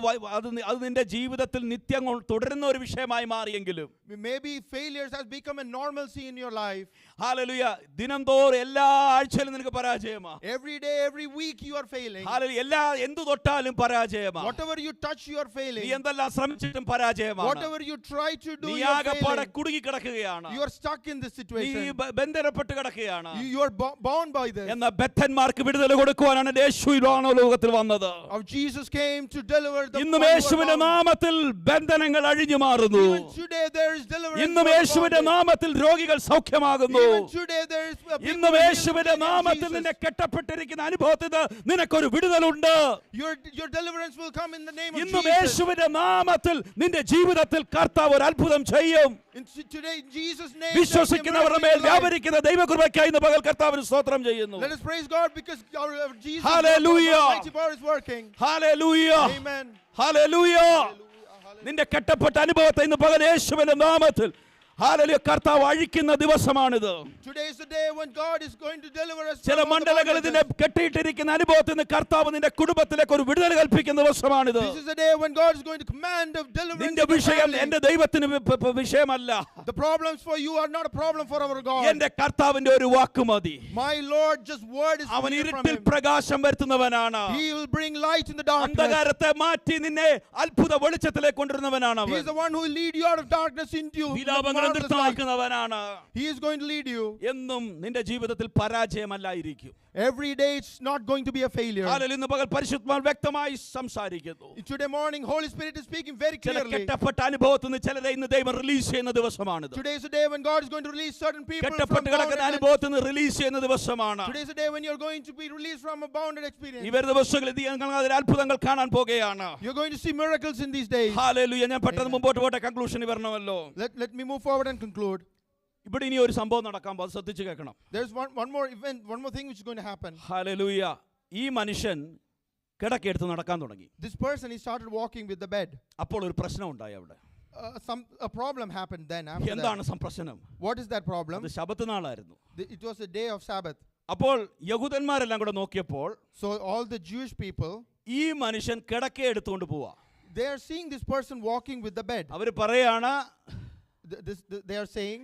അത് നിന്റെ ജീവിതത്തിൽ നിത്യം തുടരുന്ന ഒരു വിഷയമായി മാറിയെങ്കിലും, Maybe failures has become a normalcy in your life. Hallelujah, ദിനം തോറും എല്ലാ ആഴ്ചയിലും നിനക്ക് പരാജയമാണ്. Every day, every week you are failing. Hallelujah, എല്ലാ എന്തു തൊട്ടാലും പരാജയമാണ്. Whatever you touch you are failing. നീ എന്തെല്ലാം ശ്രമിച്ചിട്ടും പരാജയമാണ്. Whatever you try to do നീ you are ആകപ്പാടെ failing. കുടുങ്ങി കിടക്കുകയാണ്. You are stuck in this നീ situation. ബന്ധനപ്പെട്ട് കിടക്കുകയാണ്. You are bound by this. എന്നാൽ ബദ്ധന്മാർക്ക് വിടുതൽ കൊടുക്കുവാനാണ് യേശു ഈ ലോകത്തിൽ വന്നത്. Of Jesus came to deliver the ഇന്നും യേശുവിന്റെ നാമത്തിൽ ബന്ധനങ്ങൾ അഴിഞ്ഞു മാറുന്നു. Even today there is deliverance. ഇന്നും യേശുവിന്റെ നാമത്തിൽ രോഗികൾ സൗഖ്യമാകുന്നു. Even today there is ഇന്നും യേശുവിന്റെ നാമത്തിൽ നിന്നെ കെട്ടപ്പെട്ടിരിക്കുന്ന അനുഭവത്തിൽ നിനക്കൊരു വിടുതലുണ്ട്. Your deliverance will come in the name of ഇന്നും Jesus. യേശുവിന്റെ നാമത്തിൽ നിന്റെ ജീവിതത്തിൽ കർത്താവ് ഒരു അത്ഭുതം ചെയ്യും. Today in Jesus name വിശ്വസിക്കുന്നവരുടെ മേൽ വ്യാപരിക്കുന്ന ദൈവകൃപയ്ക്കായി ഇന്ന് പകൽ കർത്താവിന് സ്തോത്രം ചെയ്യുന്നു. Let us praise God because our Jesus Hallelujah. mighty power is working. Hallelujah, Amen. Hallelujah. നിന്റെ കെട്ടപ്പെട്ട അനുഭവത്തെ ഇന്ന് പകൽ യേശുവിന്റെ നാമത്തിൽ ഹല്ലേലൂയ കർത്താവ് അഴിക്കുന്ന ദിവസമാണിത്. Today is the day when God is going to deliver us. ചില മണ്ഡലങ്ങളിൽ നിന്നെ കെട്ടിയിട്ടിരിക്കുന്ന അനുഭവത്തിൽ നിന്ന് കർത്താവ് നിന്റെ കുടുംബത്തിലേക്ക് ഒരു വിടുതൽ കൽപ്പിക്കുന്ന ദിവസമാണിത്. This is the day when God is going to command of deliverance. നിന്റെ വിഷയം എന്റെ ദൈവത്തിന് വിഷയമല്ല. The problems for you are not a problem for our God. എന്റെ കർത്താവിന്റെ ഒരു വാക്ക് മതി. My Lord, just word is അവൻ clear from ഇരുട്ടിൽ him. പ്രകാശം വരുത്തുന്നവനാണ്. He will bring light in the darkness. അന്ധകാരത്തെ മാറ്റി നിന്നെ അത്ഭുത വെളിച്ചത്തിലേക്ക് കൊണ്ടുവരുന്നവനാണ് He അവൻ. is the one who will lead you out of darkness into വിലാപങ്ങൾ നിർത്തലാക്കുന്നവനാണ്. He is going to lead you. എന്നും നിന്റെ ജീവിതത്തിൽ പരാജയമല്ലായിരിക്കും. Every day it's not going to be a failure. Hallelujah, ഇന്ന് പകൽ പരിശുദ്ധാത്മാവ് വ്യക്തമായി സംസാരിക്കുന്നു. Today morning Holy Spirit is speaking very ചില clearly. കെട്ടപ്പെട്ട അനുഭവത്തിൽ നിന്ന് ചിലരെ ഇന്ന് ദൈവം റിലീസ് ചെയ്യുന്ന ദിവസമാണിത്. Today is the day when God is going to release certain people from കെട്ടപ്പെട്ട് കിടക്കുന്ന bounded. അനുഭവത്തിൽ നിന്ന് റിലീസ് ചെയ്യുന്ന ദിവസമാണ്. Today is the day when you're going to be released from a bounded experience. ഈ വരുന്ന ദിവസങ്ങളിൽ അതിൽ അത്ഭുതങ്ങൾ കാണാൻ പോകുകയാണ്. You're going to see miracles in these days. Hallelujah, ഞാൻ പെട്ടെന്ന് മുമ്പോട്ട് പോട്ടെ, കൺക്ലൂഷന് വരണമല്ലോ. Let me move forward and conclude. ഇവിടെ ഇനി ഒരു സംഭവം നടക്കാൻ പോകും, ശ്രദ്ധിച്ച് കേൾക്കണം. There's one more event, one more thing which is going to happen. Hallelujah, ഈ മനുഷ്യൻ കിടക്കെടുത്ത് നടക്കാൻ തുടങ്ങി. This person, he started walking with the bed. അപ്പോൾ ഒരു പ്രശ്നം ഉണ്ടായി അവിടെ. A problem happened then after എന്താണ് that. പ്രശ്നം? What is that problem? അത് ശബത്ത് നാളായിരുന്നു. It was a day of Sabbath. അപ്പോൾ യഹൂദന്മാരെല്ലാം കൂടെ നോക്കിയപ്പോൾ So all the Jewish people, ഈ മനുഷ്യൻ കിടക്ക എടുത്തുകൊണ്ട് പോവാ. they are seeing this person walking with the bed. അവർ പറയാണ്, They are saying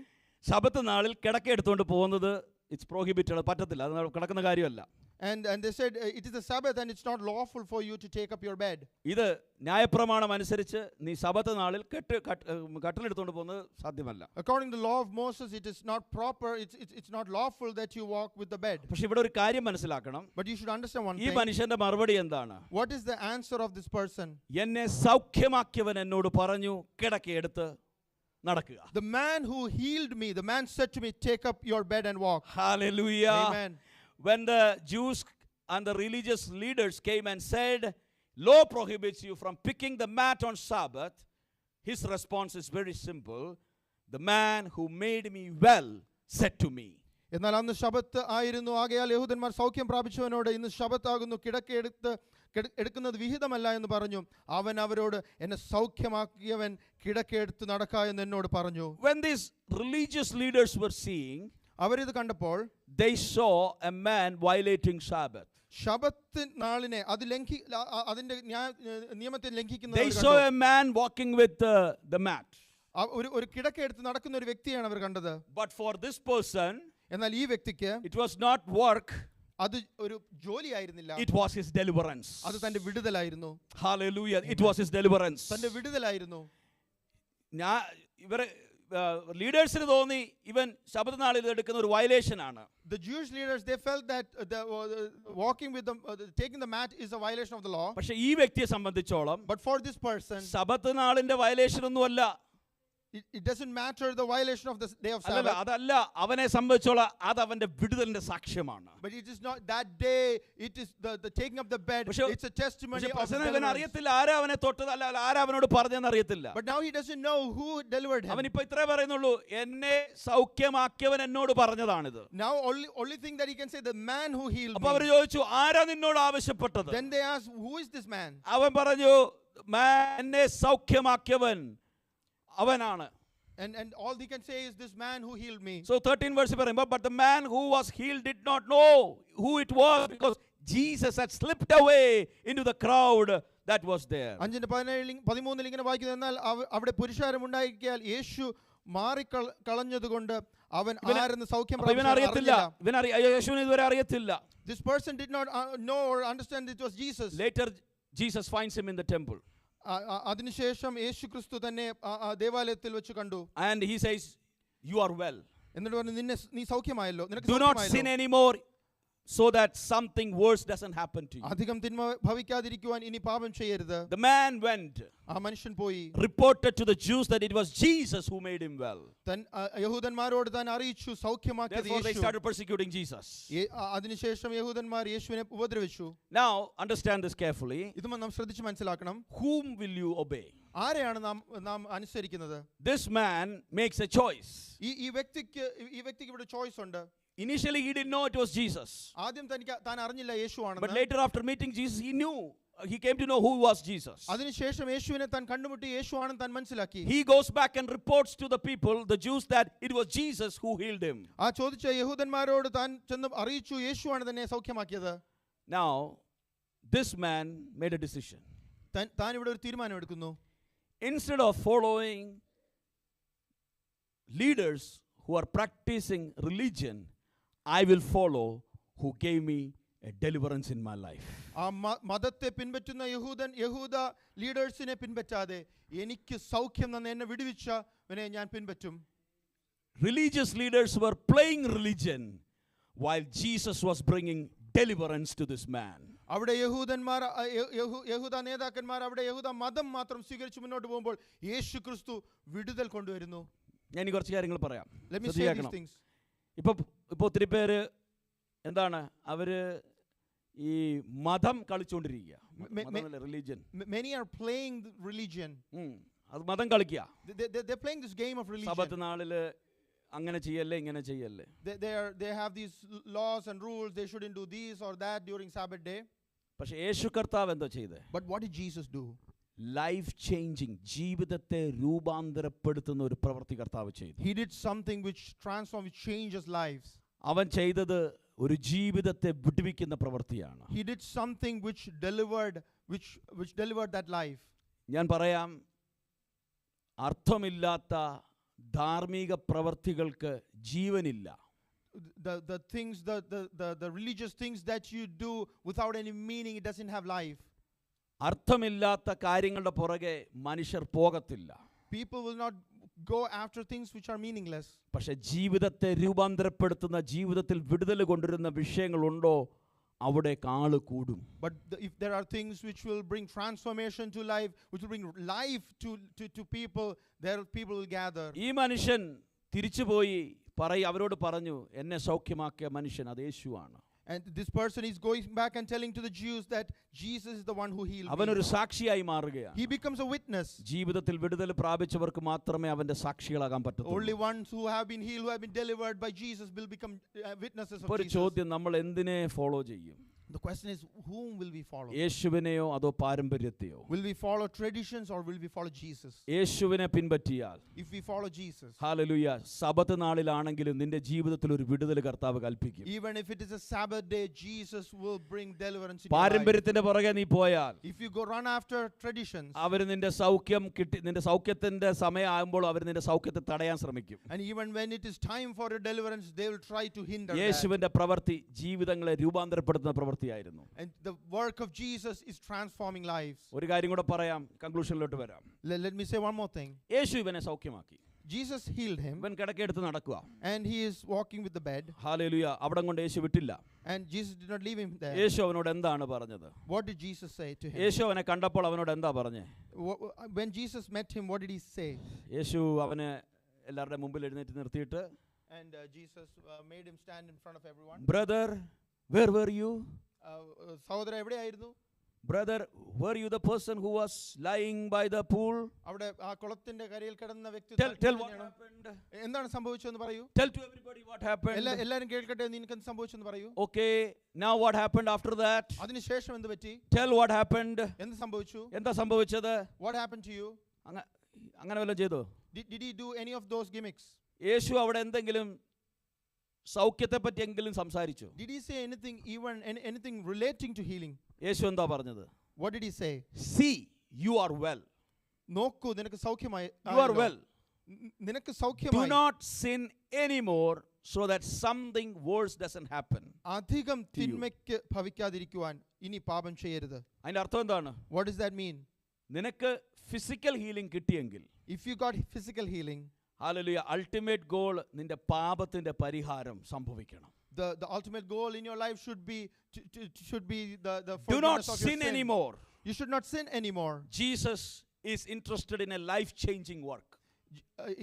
ശബത്ത് നാളിൽ കിടക്ക എടുത്തുകൊണ്ട് പോകുന്നത് ഇറ്റ്സ് പ്രോഹിബിറ്റഡ്, പറ്റത്തില്ല, അത് കിടക്കുന്ന കാര്യമല്ല. And they said, it is the Sabbath and it's not lawful for you to take up your bed. ഇത് ന്യായപ്രമാണം അനുസരിച്ച് നീ ശബത്ത് നാളിൽ കട്ടിലെടുത്തുകൊണ്ട് പോകുന്നത് സാധ്യമല്ല. According to the law of Moses, it is not proper, it's not lawful that you walk with the bed. പക്ഷെ ഇവിടെ ഒരു കാര്യം മനസ്സിലാക്കണം. But you should understand one ഈ thing. മനുഷ്യന്റെ മറുപടി എന്താണ്? What is the answer of this person? എന്നെ സൗഖ്യമാക്കിയവൻ എന്നോട് പറഞ്ഞു കിടക്കയെടുത്ത് നടക്കുക. The man who healed me, the man said to me, take up your bed and walk. Hallelujah. Amen. When the Jews and the religious leaders came and said, law prohibits you from picking the mat on Sabbath, his response is very simple. The man who made me well said to me. എന്നാൽ അന്ന് ശബത്ത് ആയിരുന്നു, ആകയാൽ യഹൂദന്മാർ സൗഖ്യം പ്രാപിച്ചവനോട് ഇന്ന് ശബത്താകുന്നു, എടുക്കുന്നത് വിഹിതമല്ല എന്ന് പറഞ്ഞു. അവൻ അവരോട് എന്നെ സൗഖ്യമാക്കിയവൻ കിടക്കയെടുത്ത് നടക്ക എന്ന് എന്നോട് പറഞ്ഞു. When these religious leaders were seeing, അവരിത് കണ്ടപ്പോൾ they saw a man violating Sabbath. ശബത്ത് നാളിനെ അതിന്റെ നിയമത്തെ ലംഘിക്കുന്നത് They saw a man walking with the mat. ഒരു കിടക്കയെടുത്ത് നടക്കുന്ന ഒരു വ്യക്തിയാണ് അവർ കണ്ടത്. But for this person, എന്നാൽ ഈ വ്യക്തിക്ക് it was not work. അത് ഒരു ജോലിയായിരുന്നില്ല. It was his deliverance. അത് തന്റെ വിടുതലായിരുന്നു. Hallelujah. It was his deliverance. തന്റെ വിടുതലായിരുന്നു. ഇവരെ ലീഡേഴ്സിന് തോന്നി ഇവൻ ശബത്ത് നാളിൽ എടുക്കുന്ന ഒരു വയലേഷൻ ആണ്. The Jewish leaders, they felt that walking with them, taking the mat is a violation of the law. പക്ഷേ ഈ വ്യക്തിയെ സംബന്ധിച്ചോളം But for this person, ശബത്ത് നാളിന്റെ വയലേഷൻ ഒന്നുമല്ല. it doesn't matter the violation of the day of അല്ലല്ല, Sabbath. അതല്ല അവനെ സംബന്ധിച്ചോളം അത് അവന്റെ വിടുതലിന്റെ സാക്ഷ്യമാണ്. But it is not that day, it is the taking up the bed, പക്ഷേ it's a testimony of ഇവൻ deliverance. അറിയത്തില്ല ആരാ അവനെ തൊട്ടത്, അല്ല ആരാ അവനോട് പറഞ്ഞെന്ന് അറിയത്തില്ല. But now he doesn't know who delivered him. അവൻ ഇപ്പൊ ഇത്രേ പറയുന്നുള്ളൂ, എന്നെ സൗഖ്യമാക്കിയവൻ എന്നോട് പറഞ്ഞതാണിത്. Now only thing that he can say, the man who healed അപ്പൊ me. അവർ ചോദിച്ചു, ആരാ നിന്നോട് ആവശ്യപ്പെട്ടത്? Then they asked, who is this man? അവൻ പറഞ്ഞു, എന്നെ സൗഖ്യമാക്കിയവൻ അവനാണ്. And all he can say is, this man who healed me. So 13 verse പറയുമ്പോൾ, but the man who was healed did not know who it was because Jesus had slipped away into the crowd that was there. 5:13 ഇങ്ങനെ വായിക്കുന്നത്, എന്നാൽ അവിടെ പുരുഷാരം ഉണ്ടായിരിക്കാൻ യേശു മാറിക്കളഞ്ഞതുകൊണ്ട് അവൻ ആരെന്ന് സൗഖ്യം അറിയത്തില്ല. യേശുവിനെ ഇതുവരെ അറിയത്തില്ല. This person did not know or understand it was Jesus. Later Jesus finds him in the temple. അതിനുശേഷം യേശു ക്രിസ്തു തന്നെ ദേവാലയത്തിൽ വെച്ച് കണ്ടു. And he says, you are well. എന്നിട്ട് പറഞ്ഞു, നീ സൗഖ്യമായല്ലോ, നിനക്ക് do not sin anymore so that something worse doesn't happen to you. അധികം തിന്മ ഭവിക്കാതിരിക്കുവാൻ ഇനി പാപം ചെയ്യരുത്. The man went, ആ മനുഷ്യൻ പോയി, reported to the Jews that it was Jesus who made him well. യഹൂദന്മാരോട് താൻ അറിയിച്ചു സൗഖ്യമാക്കിയത് Therefore they Yeshu. started persecuting Jesus. അതിനുശേഷം യഹൂദന്മാർ യേശുവിനെ ഉപദ്രവിച്ചു. Now understand this carefully. ഇത് നാം ശ്രദ്ധിച്ച് മനസ്സിലാക്കണം. Whom will you obey? ആരെയാണ് നാം അനുസരിക്കുന്നത്? This man makes a choice. ഈ വ്യക്തിക്ക് ഇവിടെ ചോയ്സ് ഉണ്ട്. Initially he didn't know it was Jesus. ആദ്യം താൻ അറിഞ്ഞില്ല യേശുവാണെന്ന്. But later after meeting Jesus he knew. He came to know who was Jesus. അതിനുശേഷം യേശുവിനെ താൻ കണ്ടുമുട്ടി യേശുവാണെന്ന് താൻ മനസ്സിലാക്കി. He goes back and reports to the people, the Jews, that it was Jesus who healed him. ആ ചോദിച്ച യഹൂദന്മാരോട് താൻ ചെന്ന് അറിയിച്ചു, യേശുവാണ് തന്നെ സൗഖ്യമാക്കിയത്. Now this man made a decision. താൻ ഇവിടെ ഒരു തീരുമാനം എടുക്കുന്നു. Instead of following leaders who are practicing religion, I will follow who gave me a deliverance in my life. ആ മതത്തെ പിൻപറ്റുന്ന യഹൂദ ലീഡേഴ്സിനെ പിൻപറ്റാതെ എനിക്ക് സൗഖ്യം തന്ന എന്നെ വിടുവിച്ചവനെ ഞാൻ പിൻപറ്റും. Religious leaders were playing religion while Jesus was bringing deliverance to this man. അവിടെ യഹൂദ നേതാക്കന്മാർ അവിടെ യഹൂദ മതം മാത്രം സ്വീകരിച്ച് മുന്നോട്ട് പോകുമ്പോൾ യേശു ക്രിസ്തു വിടുതൽ കൊണ്ടുവരുന്നു. ഞാൻ കുറച്ച് കാര്യങ്ങൾ പറയാം. Let me say these things. ഇപ്പൊ ഒത്തിരി പേര് എന്താണ് അവര് ഈ മതം കളിച്ചുകൊണ്ടിരിക്കുക. Religion. Many are playing religion. അത് മതം കളിക്കുക. They're playing this game of religion. സബത്ത് നാളില് അങ്ങനെ ചെയ്യല്ലേ ഇങ്ങനെ ചെയ്യല്ലേ. They have these laws and rules. They shouldn't do this or that during Sabbath day. പക്ഷേ യേശു കർത്താവ് എന്താ ചെയ്തേ? But what did Jesus do? Life changing, ജീവിതത്തെ രൂപാന്തരപ്പെടുത്തുന്ന ഒരു പ്രവൃത്തി കർത്താവ് ചെയ്തു. He did something which transformed, which changes lives. അവൻ ചെയ്തത് ഒരു ജീവിതത്തെ വിടുവിക്കുന്ന പ്രവൃത്തിയാണ്. He did something which delivered that life. ഞാൻ പറയാം, അർത്ഥമില്ലാത്ത ധാർമ്മിക പ്രവൃത്തികൾക്ക് ജീവനില്ല. the things, the religious things that you do without any meaning, it doesn't have life. അർത്ഥമില്ലാത്ത കാര്യങ്ങളുടെ പുറകെ മനുഷ്യർ പോകത്തില്ല. People will not go after things which are meaningless. പക്ഷെ ജീവിതത്തെ രൂപാന്തരപ്പെടുത്തുന്ന, ജീവിതത്തിൽ വിടുതൽ കൊണ്ടുവരുന്ന വിഷയങ്ങളുണ്ടോ, അവിടേക്ക് ആള് കൂടും. But if there are things which will bring transformation to life, which will bring life to people, there people will gather. ഈ മനുഷ്യൻ തിരിച്ചുപോയി അവരോട് പറഞ്ഞു, എന്നെ സൗഖ്യമാക്കിയ മനുഷ്യൻ അത് യേശുവാണ്. And this person is going back and telling to the Jews that Jesus is the one who healed me. അവനൊരു സാക്ഷിയായി മാറുകയാണ്. He becomes a witness. ജീവിതത്തിൽ വിടുതൽ പ്രാപിച്ചവർക്ക് മാത്രമേ അവന്റെ സാക്ഷികളാകാൻ പറ്റത്തുള്ളൂ. Only ones who have been healed, who have been delivered by Jesus, will become witnesses of ഒരു Jesus. ചോദ്യം, നമ്മൾ എന്തിനെ ഫോളോ ചെയ്യും? The question is, whom will we follow? യേശുവിനെയോ അതോ പാരമ്പര്യത്തെയോ? Will we follow traditions or will we follow Jesus? യേശുവിനെ പിൻപറ്റിയാൽ, If we follow Jesus, ഹല്ലേലൂയ, സബത്ത് നാളിലാണെങ്കിലും നിന്റെ ജീവിതത്തിൽ ഒരു വിടുതൽ കർത്താവ് കൽപ്പിക്കും. even if it is a Sabbath day, Jesus will bring deliverance in your life. പാരമ്പര്യത്തിന്റെ പുറകെ നീ പോയാൽ, If you go run after traditions, അവർ നിന്റെ സൗഖ്യം കിട്ടി, നിന്റെ സൗഖ്യത്തിന്റെ സമയമാകുമ്പോൾ അവർ നിന്റെ സൗഖ്യത്തെ തടയാൻ ശ്രമിക്കും. and even when it is time for your deliverance, they will try to hinder that. യേശുവിന്റെ പ്രവൃത്തി ജീവിതങ്ങളെ രൂപാന്തരപ്പെടുത്തുന്ന പ്രവൃത്തിയായിരുന്നു. And the work of Jesus is transforming lives. ഒരു കാര്യം കൂടെ പറയാം, കൺക്ലൂഷനിലോട്ട് വരാം. Let me say one more thing. യേശു ഇവനെ സൗഖ്യമാക്കി. Jesus healed him, ഇവൻ കിടക്കെടുത്ത് നടക്കുക. and he is walking with the bed. Hallelujah. അവിടം കൊണ്ട് യേശു വിട്ടില്ല. And Jesus did not leave him there. യേശു അവനോട് എന്താണ് പറഞ്ഞത്? What did Jesus say to him? യേശു അവനെ കണ്ടപ്പോൾ അവനോട് എന്താ പറഞ്ഞേ? When Jesus met him, what did he say? യേശു അവനെ എല്ലാവരുടെ മുമ്പിൽ എഴുന്നേറ്റ് നിർത്തിയിട്ട്, And Jesus made him stand in front of everyone. Brother, where were you? സഹോദരൻ എവിടെയായിരുന്നു? Brother, were you the person who was lying by the pool? അവിടെ ആ കുളത്തിന്റെ കരയിൽ കിടന്ന വ്യക്തി Tell what happened. എന്താണ് സംഭവിച്ചതെന്ന് പറയൂ. Tell to everybody what happened. എല്ലാവരും കേൾക്കട്ടെ, നിനക്ക് എന്ത് സംഭവിച്ചെന്ന് പറയൂ. Okay, now what happened after that? അതിനുശേഷം എന്ത് പറ്റി? Tell what happened. എന്ത് സംഭവിച്ചു? എന്താ സംഭവിച്ചത്? What happened to you? അങ്ങനെ വല്ലതും ചെയ്തോ? Did he do any of those gimmicks? യേശു അവിടെ എന്തെങ്കിലും സൗഖ്യത്തെ പറ്റിയെങ്കിലും സംസാരിച്ചു? Did he say anything, even anything relating to healing? യേശു എന്താ പറഞ്ഞത്? What did he say? See, you are well. നോക്കൂ, നിനക്ക് സൗഖ്യമായി. You are well. നിനക്ക് Do സൗഖ്യമായി. not sin anymore so that something worse doesn't happen. അധികം തിന്മയ്ക്ക് ഭവിക്കാതിരിക്കുവാൻ ഇനി പാപം ചെയ്യരുത്. അതിന്റെ അർത്ഥം എന്താണ്? What does that mean? നിനക്ക് ഫിസിക്കൽ ഹീലിംഗ് കിട്ടിയെങ്കിൽ, If you got physical healing, hallelujah, ultimate goal നിന്റെ പാപത്തിന്റെ പരിഹാരം സംഭവിക്കണം. the ultimate goal in your life should be the Do not forgiveness of your sin sin. anymore. You should not sin anymore. Jesus is interested in a life-changing work.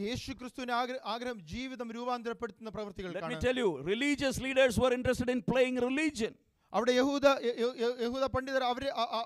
യേശു ക്രിസ്തുവിന്റെ ആഗ്രഹം ജീവിതം രൂപാന്തരപ്പെടുത്തുന്ന Let me പ്രവൃത്തികൾക്കാണ്. tell you, religious leaders were interested in playing religion. അവിടെ യഹൂദ പണ്ഡിതർ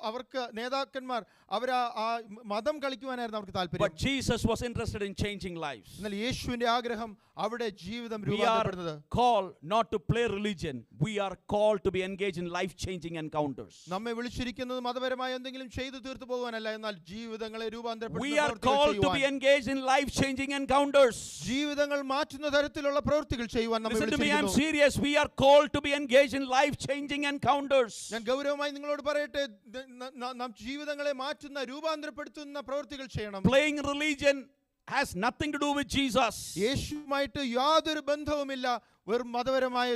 അവർക്ക് നേതാക്കന്മാർ അവർ ആ മതം കളിക്കുവാനായിരുന്നു അവർക്ക് താല്പര്യം. But Jesus was interested in changing lives. എന്നാൽ യേശുവിന്റെ ആഗ്രഹം അവിടെ ജീവിതം We are രൂപാന്തരപ്പെടുന്നത്. called not to play religion. We are called to be engaged in life-changing encounters. നമ്മെ വിളിച്ചിരിക്കുന്നത് മതപരമായ എന്തെങ്കിലും ചെയ്തു തീർത്തു പോകാനല്ല, എന്നാൽ ജീവിതങ്ങളെ We are രൂപാന്തരപ്പെടുത്തുന്ന called to be engaged in life-changing encounters. ജീവിതങ്ങൾ മാറ്റുന്ന തരത്തിലുള്ള പ്രവൃത്തികൾ ചെയ്യുവാൻ നമ്മെ Listen to me, I am വിളിച്ചിരിക്കുന്നു. serious. We are called to be engaged in life-changing encounters. ഞാൻ ഗൗരവമായി നിങ്ങളോട് പറയട്ടെ, നാം ജീവിതങ്ങളെ മാറ്റുന്ന രൂപാന്തരപ്പെടുത്തുന്ന പ്രവൃത്തികൾ ചെയ്യണം. Playing religion has nothing to do with Jesus. യേശുവുമായിട്ട് യാതൊരു ബന്ധവുമില്ല. വെറും മതപരമായ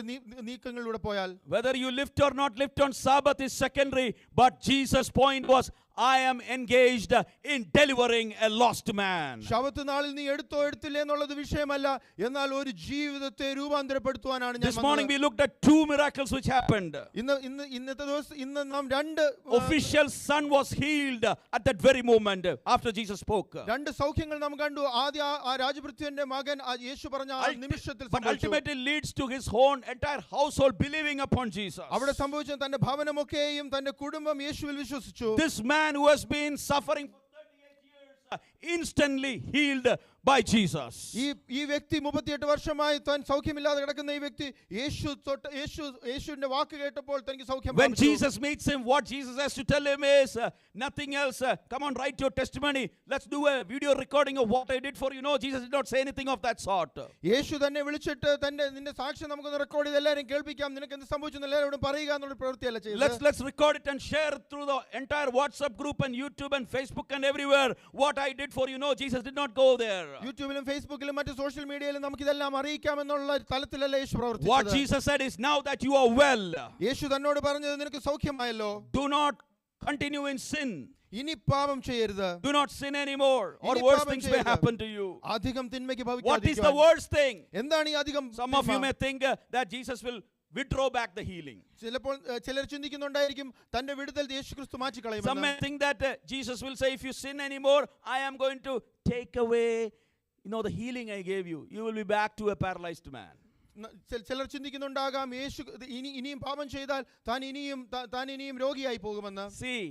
നീക്കങ്ങളിലൂടെ പോയാൽ, Whether you lift or not lift on Sabbath is secondary, but Jesus' point was, I am engaged in delivering a lost man. ശബത്ത് നാളിൽ നീ എടുത്തോ എടുത്തില്ല എന്നുള്ളത് വിഷയമല്ല, എന്നാൽ ഒരു ജീവിതത്തെ രൂപാന്തരപ്പെടുത്തുവാനാണ് ഞാൻ This morning വന്നത്. we looked at two miracles which happened. ഇന്നത്തെ ദിവസം ഇന്ന് നാം രണ്ട് Official son was healed at that very moment after Jesus spoke. രണ്ട് സൗഖ്യങ്ങൾ നാം കണ്ടു. ആദ്യ ആ രാജഭൃത്യന്റെ മകൻ യേശു പറഞ്ഞ ആ നിമിഷത്തിൽ But സംഭവിച്ചു. ultimately leads to his own entire household believing upon Jesus. അവിടെ സംഭവിച്ച തന്റെ ഭവനമൊക്കെയും തന്റെ കുടുംബം യേശുവിൽ വിശ്വസിച്ചു. This man who has been suffering for 38 years instantly healed by Jesus. ഈ വ്യക്തി 38 വർഷമായി താൻ സൗഖ്യമില്ലാതെ കിടക്കുന്ന ഈ വ്യക്തി യേശുവിന്റെ വാക്ക് കേട്ടപ്പോൾ തനിക്ക് സൗഖ്യം When പ്രാപിച്ചു. Jesus meets him, what Jesus has to tell him is nothing else. Come on, write your testimony. Let's do a video recording of what I did for you. No, Jesus did not say anything of that sort. യേശു തന്നെ വിളിച്ചിട്ട് നിന്റെ സാക്ഷ്യം നമുക്കൊന്ന് റെക്കോർഡ് ചെയ്ത് എല്ലാവരും കേൾപ്പിക്കാം, നിനക്ക് എന്ത് സംഭവിച്ചു എല്ലാവരോടും പറയുക എന്നുള്ള പ്രവൃത്തിയല്ല ചെയ്തത്. Let's record it and share it through the entire WhatsApp group and YouTube and Facebook and everywhere. What I did for you. No, Jesus did not go there. യൂട്യൂബിലും ഫേസ്ബുക്കിലും മറ്റു സോഷ്യൽ മീഡിയയിലും നമുക്ക് ഇതെല്ലാം അറിയിക്കാമെന്നുള്ള തലത്തിലല്ല യേശു What പ്രവർത്തിച്ചത്. Jesus said is, now that you are well, യേശു തന്നോട് പറഞ്ഞത് നിനക്ക് സൗഖ്യമായല്ലോ, do not continue in sin. ഇനി പാപം ചെയ്യരുത്. Do not sin anymore, or ഇനി worse പാപം things may ചെയ്യരുത്. happen to you. അധികം തിന്മയ്ക്ക് What is the ഭവിക്കാതിരിക്കുവാൻ. worst thing? എന്താണ് ഈ അധികം Some of you തിന്മ? may think that Jesus will withdraw back the healing. ചിലപ്പോൾ ചിലർ ചിന്തിക്കുന്നുണ്ടായിരിക്കും തന്റെ വിടുതൽ യേശുക്രിസ്തു Some മാറ്റിക്കളയുമെന്ന്. may think that Jesus will say, if you sin anymore, I am going to take away, the healing I gave you. You will be back to a paralyzed man. ചിലർ ചിന്തിക്കുന്നുണ്ടാകാം യേശു ഇനിയും പാപം ചെയ്താൽ താൻ ഇനിയും രോഗിയായി പോകുമെന്ന്. See,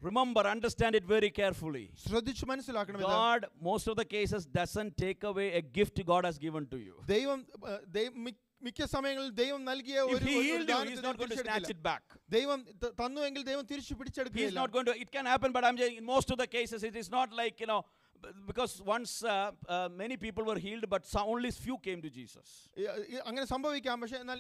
remember, understand it very carefully. ശ്രദ്ധിച്ചു മനസ്സിലാക്കണം. God, most of the cases, doesn't take away a gift God has given to you. ദൈവം മിക്ക സമയങ്ങളിൽ ദൈവം നൽകിയ If he healed you, he is not going to snatch it back. ദൈവം തന്നുവെങ്കിൽ ദൈവം തിരിച്ചു He is പിടിച്ചെടുക്കില്ല. not going to. It can happen, but I'm saying in most of the cases, it is not like, because once many people were healed, but only few came to Jesus. അങ്ങനെ സംഭവിക്കാം. പക്ഷേ എന്നാൽ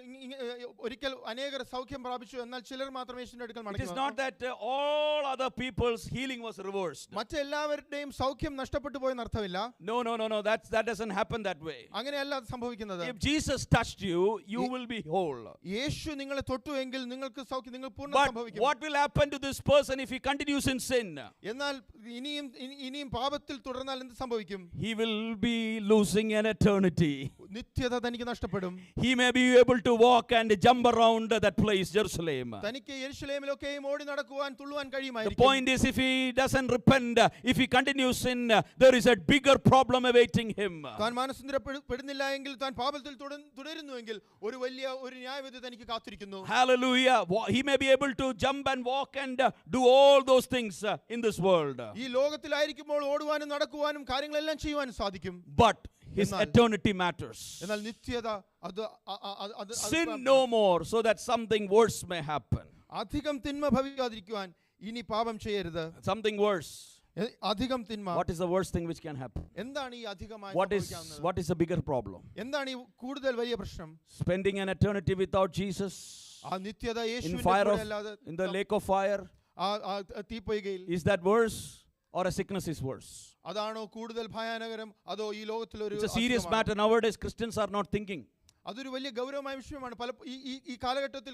ഒരിക്കൽ അനേകർ സൗഖ്യം പ്രാപിച്ചു, എന്നാൽ ചിലർ മാത്രമേ യേശുവിന്റെ അടുക്കൽ It മടങ്ങി is വന്നു. not that all other people's healing was reversed. മറ്റെല്ലാവരുടെയും സൗഖ്യം നഷ്ടപ്പെട്ടു പോയെന്ന് അർത്ഥമില്ല. No. That doesn't happen that way. അങ്ങനെയല്ല അത് സംഭവിക്കുന്നത്. If Jesus touched you, you will be whole. യേശു നിങ്ങളെ തൊട്ടുവെങ്കിൽ നിങ്ങൾക്ക് സൗഖ്യം, നിങ്ങൾ പൂർണ്ണ But സംഭവിക്കും. what will happen to this person if he continues in sin? എന്നാൽ ഇനിയും പാപത്തിൽ തുടർന്നാൽ എന്ത് സംഭവിക്കും? He will be losing an eternity. നിത്യത തനിക്ക് നഷ്ടപ്പെടും. He may be able to walk and jump around that place, Jerusalem. തനിക്ക് യെരുശലേമിലൊക്കെയും ഓടി നടക്കുവാൻ തുള്ളുവാൻ The കഴിയുമായിരിക്കും. point is, if he doesn't repent, if he continues sin, there is a bigger problem awaiting him. താൻ മാനസാന്തരപ്പെടുന്നില്ല എങ്കിൽ, താൻ പാപത്തിൽ തുടരുന്നുവെങ്കിൽ ഒരു ന്യായവിധി തനിക്ക് കാത്തിരിക്കുന്നു. Hallelujah. He may be able to jump and walk and do all those things in this world. ഈ ലോകത്തിലായിരിക്കുമ്പോൾ ഓടുവാനും നടക്കുവാനും കാര്യങ്ങളെല്ലാം ചെയ്യുവാനും സാധിക്കും. But his eternity matters. എന്നാൽ നിത്യത അത് Sin no more, so that something worse may happen. അധികം തിന്മ ഭവിക്കാതിരിക്കുവാൻ ഇനി പാപം ചെയ്യരുത്. Something worse. അധികം തിന്മ. What is the worst thing which can happen? എന്താണ് ഈ അധികമായി What സംഭവിക്കാവുന്നത്? is the bigger problem? എന്താണ് ഈ കൂടുതൽ വലിയ പ്രശ്നം? Spending an eternity without Jesus ആ നിത്യത in യേശുവിന്റെ fire കൂടെ of, അല്ലാതെ in the lake of fire. ആ തീപ്പൊയ്കയിൽ Is that worse, or a sickness is worse? അതാണോ കൂടുതൽ ഭയാനകരം, അതോ ഈ ലോകത്തിലൊരു It's a serious matter. Nowadays Christians are not thinking. അതൊരു വലിയ ഗൗരവമായ വിഷയമാണ്. ഈ കാലഘട്ടത്തിൽ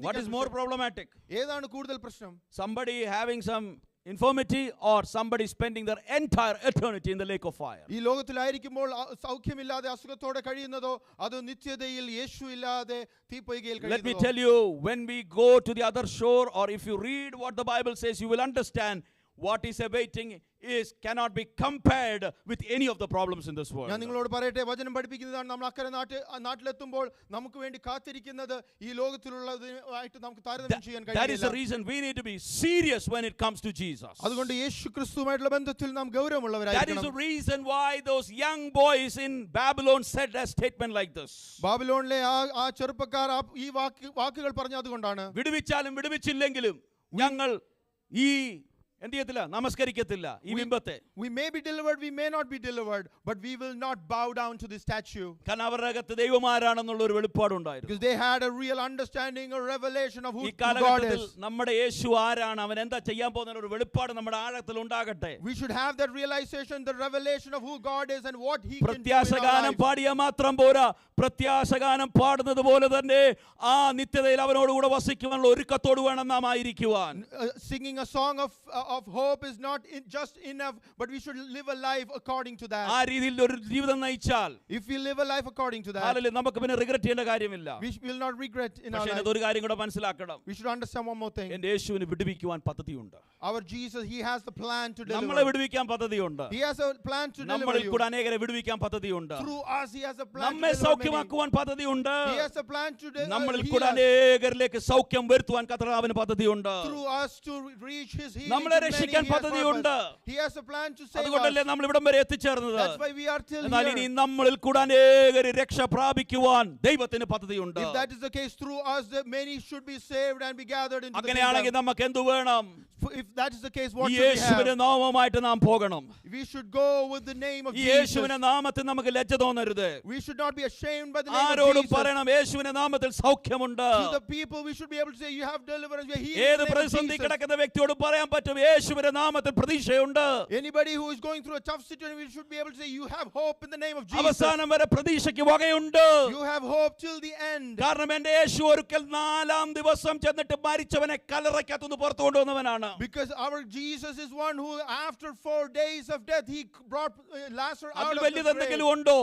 What is more problematic? ഏതാണ് കൂടുതൽ പ്രശ്നം? Somebody having some infirmity, or somebody spending their entire eternity in the lake of fire? ഈ ലോകത്തിലായിരിക്കുമ്പോൾ സൗഖ്യമില്ലാതെ അസുഖത്തോടെ കഴിയുന്നതോ അതോ നിത്യതയിൽ യേശു ഇല്ലാതെ തീപ്പൊയ്കയിൽ Let me കഴിയുന്നതോ? tell you, when we go to the other shore, or if you read what the Bible says, you will understand what is awaiting cannot be compared with any of the problems in this world. ഞാൻ നിങ്ങളോട് പറയട്ടെ, വചനം പഠിപ്പിക്കുന്നതാണ് നമ്മൾ അക്കരെ നാട്ടിലെത്തുമ്പോൾ നമുക്ക് വേണ്ടി കാത്തിരിക്കുന്നത് ഈ ലോകത്തിലുള്ളതുമായിട്ട് നമുക്ക് താരതമ്യം ചെയ്യാൻ That is the കഴിയില്ല. reason we need to be serious when it comes to Jesus. അതുകൊണ്ട് യേശു ക്രിസ്തുവുമായിട്ടുള്ള ബന്ധത്തിൽ നാം That is the ഗൗരവമുള്ളവരായിരിക്കണം. reason why those young boys in Babylon said a statement like this. ബാബിലോണിലെ ആ ചെറുപ്പക്കാർ ഈ വാക്കുകൾ പറഞ്ഞ അതുകൊണ്ടാണ്. വിടുവിച്ചാലും വിടുവിച്ചില്ലെങ്കിലും ഞങ്ങൾ ഈ എന്ത് ചെയ്യത്തില്ല, നമസ്കരിക്കത്തില്ല ഈ ബിംബത്തെ. We may be delivered, we may not be delivered, but we will not bow down to the statue. കാരണം അവരുടെ അകത്ത് ദൈവമാരാണെന്നുള്ള ഒരു വെളിപ്പാടുണ്ടായിരുന്നു. Because they had a real understanding, a revelation of who ഈ God കാലഘട്ടത്തിൽ is. നമ്മുടെ യേശു ആരാണ്, അവൻ എന്താ ചെയ്യാൻ പോകുന്ന ഒരു വെളിപ്പാട് നമ്മുടെ ആഴത്തിൽ ഉണ്ടാകട്ടെ. We should have that realization, the revelation of who God is and what He can do in our പ്രത്യാശഗാനം lives. പാടിയ മാത്രം പോരാ, പ്രത്യാശഗാനം പാടുന്നത് പോലെ തന്നെ ആ നിത്യതയിൽ അവനോടുകൂടെ വസിക്കുവാനുള്ള ഒരുക്കത്തോട് വേണം നാം ആയിരിക്കുവാൻ. Singing a song of hope is not just enough, but we should live a life according to that. ആ രീതിയിൽ ഒരു ജീവിതം നയിച്ചാൽ If we live a life according to that, hallelujah, നമുക്ക് പിന്നെ റിഗ്രറ്റ് ചെയ്യേണ്ട കാര്യമില്ല. we will not regret in our പക്ഷേ life. ഒരു കാര്യം കൂടെ മനസ്സിലാക്കണം, We should understand one more thing. എന്റെ യേശുവിന് വിടുവിക്കുവാൻ പദ്ധതിയുണ്ട്. Our Jesus, He has the plan to നമ്മളെ deliver. വിടുവിക്കാൻ പദ്ധതിയുണ്ട്. He has a plan to deliver നമ്മളിൽ you. കൂടെ അനേകരെ വിടുവിക്കാൻ പദ്ധതിയുണ്ട്. Through us, He has a plan to നമ്മെ deliver many. സൗഖ്യമാക്കുവാൻ പദ്ധതിയുണ്ട്. He has a plan to നമ്മളിൽ heal കൂടെ us. അനേകരിലേക്ക് സൗഖ്യം വരുത്തുവാൻ കർത്താവിന് പദ്ധതിയുണ്ട്. Through us to reach His healing നമ്മളെ to many. രക്ഷിക്കാൻ He has പദ്ധതിയുണ്ട്. purpose. He has a plan to save അതുകൊണ്ടല്ലേ us. നമ്മൾ ഇവിടം വരെ എത്തിച്ചേർന്നത്. That's why we are till എന്നാൽ ഇനി here. നമ്മളിൽ കൂടെ അനേകര് രക്ഷ പ്രാപിക്കുവാൻ ദൈവത്തിന് പദ്ധതിയുണ്ട്. If that is the case, through us, that many should be saved and be gathered into the അങ്ങനെയാണെങ്കിൽ kingdom. നമുക്ക് എന്തു വേണം? If that is the case, what ഈ should we യേശുവിന്റെ have? നാമമായിട്ട് നാം പോകണം. We should go with the name of ഈ Jesus. യേശുവിന്റെ നാമത്തിൽ നമുക്ക് ലജ്ജ തോന്നരുത്. We should not be ashamed by the name of ആരോടും Jesus. പറയണം, യേശുവിന്റെ നാമത്തിൽ സൗഖ്യമുണ്ട്. To the people, we should be able to say, you have deliverance, we are healed in ഏത് the name of പ്രതിസന്ധി Jesus. കിടക്കുന്ന വ്യക്തിയോട് പറയാൻ പറ്റും, യേശുവിന്റെ നാമത്തിൽ പ്രതീക്ഷയുണ്ട്. Anybody who is going through a tough situation, we should be able to say, you have hope in the name of Jesus. അവസാനം വരെ പ്രതീക്ഷയ്ക്ക് വകയുണ്ട്. You have hope till the end. കാരണം എന്റെ യേശു ഒരിക്കൽ 4-ാം ദിവസം ചെന്നിട്ട് മരിച്ചവനെ കല്ലറയ്ക്കകത്തുനിന്ന് പുറത്തു കൊണ്ടുവന്നവനാണ്. Because our Jesus is one who after 4 days of death he brought Lazarus out അതിൽ of the വലിയതെന്തെങ്കിലും grave. ഉണ്ടോ?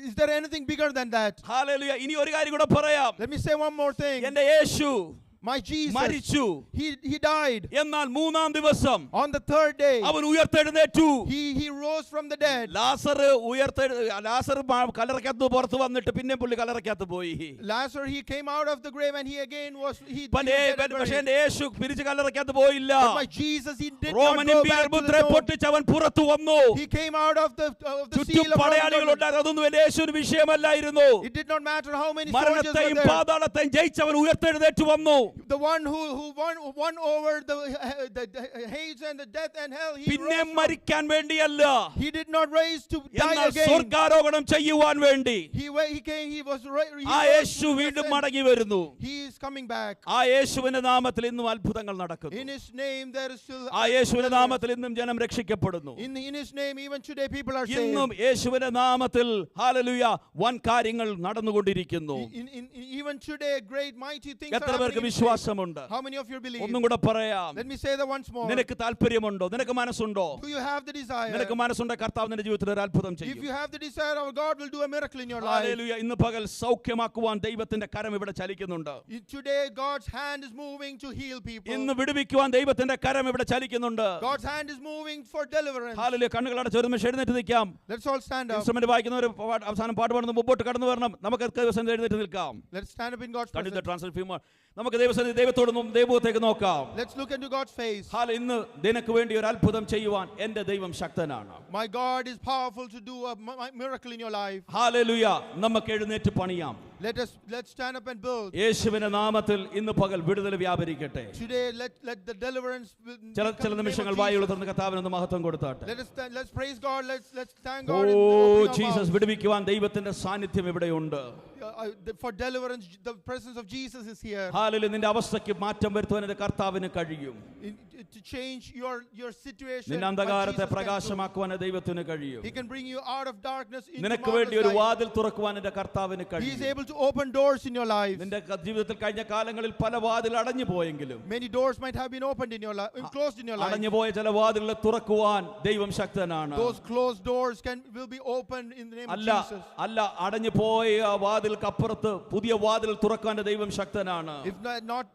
Is there anything bigger than that? Hallelujah. ഇനി ഒരു കാര്യം കൂടെ പറയാം. Let me say one more thing. എന്റെ യേശു My Jesus, മരിച്ചു. he died. എന്നാൽ 3-ാം ദിവസം On the 3rd day, അവൻ ഉയർത്തെഴുന്നേറ്റു. he rose from the dead. ലാസർ കല്ലറയ്ക്കകത്ത് പുറത്ത് വന്നിട്ട് പിന്നെ പുള്ളി കല്ലറയ്ക്കകത്ത് പോയി. Lazarus, he came out of the grave and he again was he പക്ഷേ എന്റെ യേശു തിരിച്ച് കല്ലറയ്ക്കകത്ത് പോയില്ല. But my Jesus, he did Roman not go empire back to the മുദ്ര tomb. പൊട്ടിച്ച് അവൻ പുറത്തു വന്നു. He came out of the ചുറ്റും seal of പടയാളികൾ Roman. ഉണ്ടായിരുന്നു. അതൊന്നും എന്റെ യേശുവിന് വിഷയമല്ലായിരുന്നു. It did not matter how many soldiers were മരണത്തെയും there. പാതാളത്തെയും ജയിച്ചവൻ ഉയർത്തെഴുന്നേറ്റ് വന്നു. The one who won over the Hades and the death and hell, he പിന്നെ rose from. മരിക്കാൻ വേണ്ടിയല്ല, He did not raise to die എന്നാൽ again. സ്വർഗ്ഗാരോഹണം ചെയ്യുവാൻ വേണ്ടി He came, he was ആ യേശു വീണ്ടും മടങ്ങി വരുന്നു. he is coming back. ആ യേശുവിന്റെ നാമത്തിൽ ഇന്നും അത്ഭുതങ്ങൾ നടക്കുന്നു. In his name there is still ആ യേശുവിന്റെ നാമത്തിൽ ഇന്നും ജനം രക്ഷിക്കപ്പെടുന്നു. in his name even today people are saved. ഇന്നും യേശുവിന്റെ നാമത്തിൽ ഹല്ലേലൂയ വൻ കാര്യങ്ങൾ നടന്നുകൊണ്ടിരിക്കുന്നു. Even today great mighty things are എത്ര പേർക്ക് happening. വിശ്വാസമുണ്ട്? How many of you believe? ഒന്നും കൂടെ പറയാം. Let me say that once more. നിനക്ക് താല്പര്യമുണ്ടോ? നിനക്ക് മനസ്സുണ്ടോ? Do you have the desire? നിനക്ക് മനസ്സുണ്ടെങ്കിൽ കർത്താവ് നിന്റെ ജീവിതത്തിൽ ഒരു അത്ഭുതം If ചെയ്യും. you have the desire, our God will do a miracle in your life. Hallelujah. ഇന്ന് പകൽ സൗഖ്യമാക്കുവാൻ ദൈവത്തിന്റെ കരം ഇവിടെ ചലിക്കുന്നുണ്ട്. Today God's hand is moving to heal people. ഇന്ന് വിടുവിക്കുവാൻ ദൈവത്തിന്റെ കരം ഇവിടെ ചലിക്കുന്നുണ്ട്. God's hand is moving for deliverance. ഹല്ലേലൂയ. കണ്ണുകളടച്ച് ഒരു നിമിഷം എഴുന്നേറ്റ് നിൽക്കാം. Let's all stand up. Instrument വായിക്കുന്നവർ അവസാനം പാട്ട് പാടുന്ന മുമ്പോട്ട് കടന്നു വരണം. നമുക്ക് ദിവസം എഴുന്നേറ്റ് നിൽക്കാം. Let's stand up in God's കണ്ടിട്ട് presence. ട്രാൻസ്ലേറ്റ് ചെയ്യുമ്പോൾ നമുക്ക് ദൈവത്തോട് ദൈവത്തേക്ക് നോക്കാം. Let's look into God's face. ഇന്ന് നിനക്ക് വേണ്ടി ഒരു അത്ഭുതം ചെയ്യുവാൻ എന്റെ ദൈവം ശക്തനാണ്. My God is powerful to do a miracle in your life. Hallelujah. നമുക്ക് എഴുന്നേറ്റ് പണിയാം. Let's stand up and build. യേശുവിന്റെ നാമത്തിൽ ഇന്ന് പകൽ വിടുതൽ വ്യാപരിക്കട്ടെ. Today let the deliverance ചില നിമിഷങ്ങൾ വായുള്ള തുറന്ന് കർത്താവിന് മഹത്വം കൊടുത്താട്ടെ. Let's praise God. Let's thank oh God. and open our Jesus, mouths. വിടുവിക്കുവാൻ ദൈവത്തിന്റെ സാന്നിധ്യം ഇവിടെയുണ്ട്. For deliverance, the presence of Jesus is here. Hallelujah. നിന്റെ അവസ്ഥയ്ക്ക് മാറ്റം വരുത്തുവാൻ എന്റെ കർത്താവിന് കഴിയും. To change your situation. നിന്റെ but അന്ധകാരത്തെ Jesus can do. പ്രകാശമാക്കുവാൻ ദൈവത്തിന് കഴിയും. He can bring you out of darkness into നിനക്ക് വേണ്ടി marvelous ഒരു light. വാതിൽ തുറക്കുവാൻ എന്റെ കർത്താവിന് He is കഴിയും. able to open doors in your life. നിന്റെ ജീവിതത്തിൽ കഴിഞ്ഞ കാലങ്ങളിൽ പല വാതിൽ അടഞ്ഞു പോയെങ്കിലും Many doors might have been opened in your life, closed in your life. അടഞ്ഞു പോയ ചില വാതിലുകളെ തുറക്കുവാൻ ദൈവം ശക്തനാണ്. Those closed doors will be opened in the name of Jesus. അല്ല അടഞ്ഞു പോയ ആ വാതിൽക്കപ്പുറത്ത് പുതിയ വാതിൽ തുറക്കാൻ ദൈവം ശക്തനാണ്. If not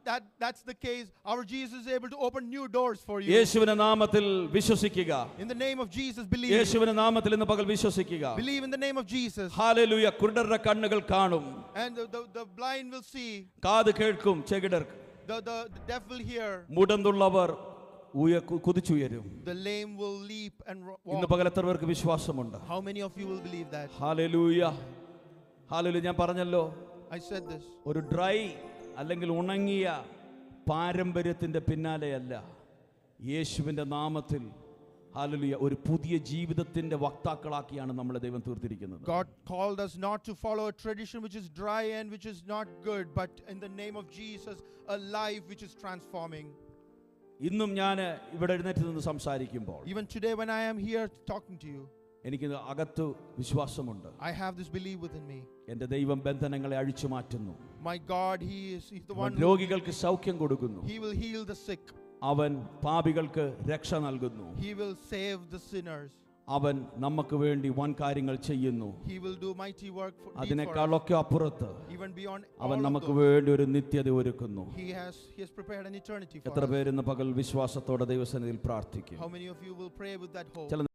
that's the case, our Jesus is able to open new doors for you. യേശുവിന്റെ നാമത്തിൽ വിശ്വസിക്കുക. In the name of Jesus, believe. യേശുവിന്റെ നാമത്തിൽ ഇന്ന് പകൽ വിശ്വസിക്കുക. Believe in the name of Jesus. ഹല്ലേലൂയ. കുരുടരുടെ കണ്ണുകൾ കാണും, And the blind will see. കാത് കേൾക്കും, ചെകിടർക്ക്. The deaf will hear. മുടന്തുള്ളവർ കുതിച്ചുയരും. The lame will leap and ഇന്ന് walk. പകൽ എത്ര പേർക്ക് വിശ്വാസമുണ്ട്? How many of you will believe that? Hallelujah. Hallelujah. ഞാൻ പറഞ്ഞല്ലോ, I said this. ഒരു ഡ്രൈ അല്ലെങ്കിൽ ഉണങ്ങിയ പാരമ്പര്യത്തിന്റെ പിന്നാലെയല്ല, യേശുവിന്റെ നാമത്തിൽ ഹല്ലേലൂയ ഒരു പുതിയ ജീവിതത്തിന്റെ വക്താക്കളാക്കിയാണ് നമ്മളെ ദൈവം തീർത്തിരിക്കുന്നത്. God called us not to follow a tradition which is dry and which is not good, but in the name of Jesus, a life which is transforming. ഇന്നും ഞാൻ ഇവിടെ എഴുന്നേറ്റ് നിന്ന് സംസാരിക്കുമ്പോൾ Even today when I am here talking to you, എനിക്ക് അകത്ത് വിശ്വാസമുണ്ട്. I have this belief within me. എന്റെ ദൈവം ബന്ധനങ്ങളെ അഴിച്ചു മാറ്റുന്നു. My God, he's the one രോഗികൾക്ക് സൗഖ്യം കൊടുക്കുന്നു. he will heal the sick. അവൻ പാപികൾക്ക് രക്ഷ നൽകുന്നു. He will save the sinners. അവൻ നമുക്ക് വേണ്ടി വൻ കാര്യങ്ങൾ ചെയ്യുന്നു. He will do mighty work for അതിനേക്കാളൊക്കെ അപ്പുറത്ത് even beyond അവൻ all of നമുക്ക് those. വേണ്ടി ഒരു നിത്യത ഒരുക്കുന്നു. He has prepared an eternity for എത്ര us. പേര് ഇന്ന് പകൽ വിശ്വാസത്തോടെ ദൈവസന്നിധിയിൽ പ്രാർത്ഥിക്കും? How many of you will pray with that hope? ചില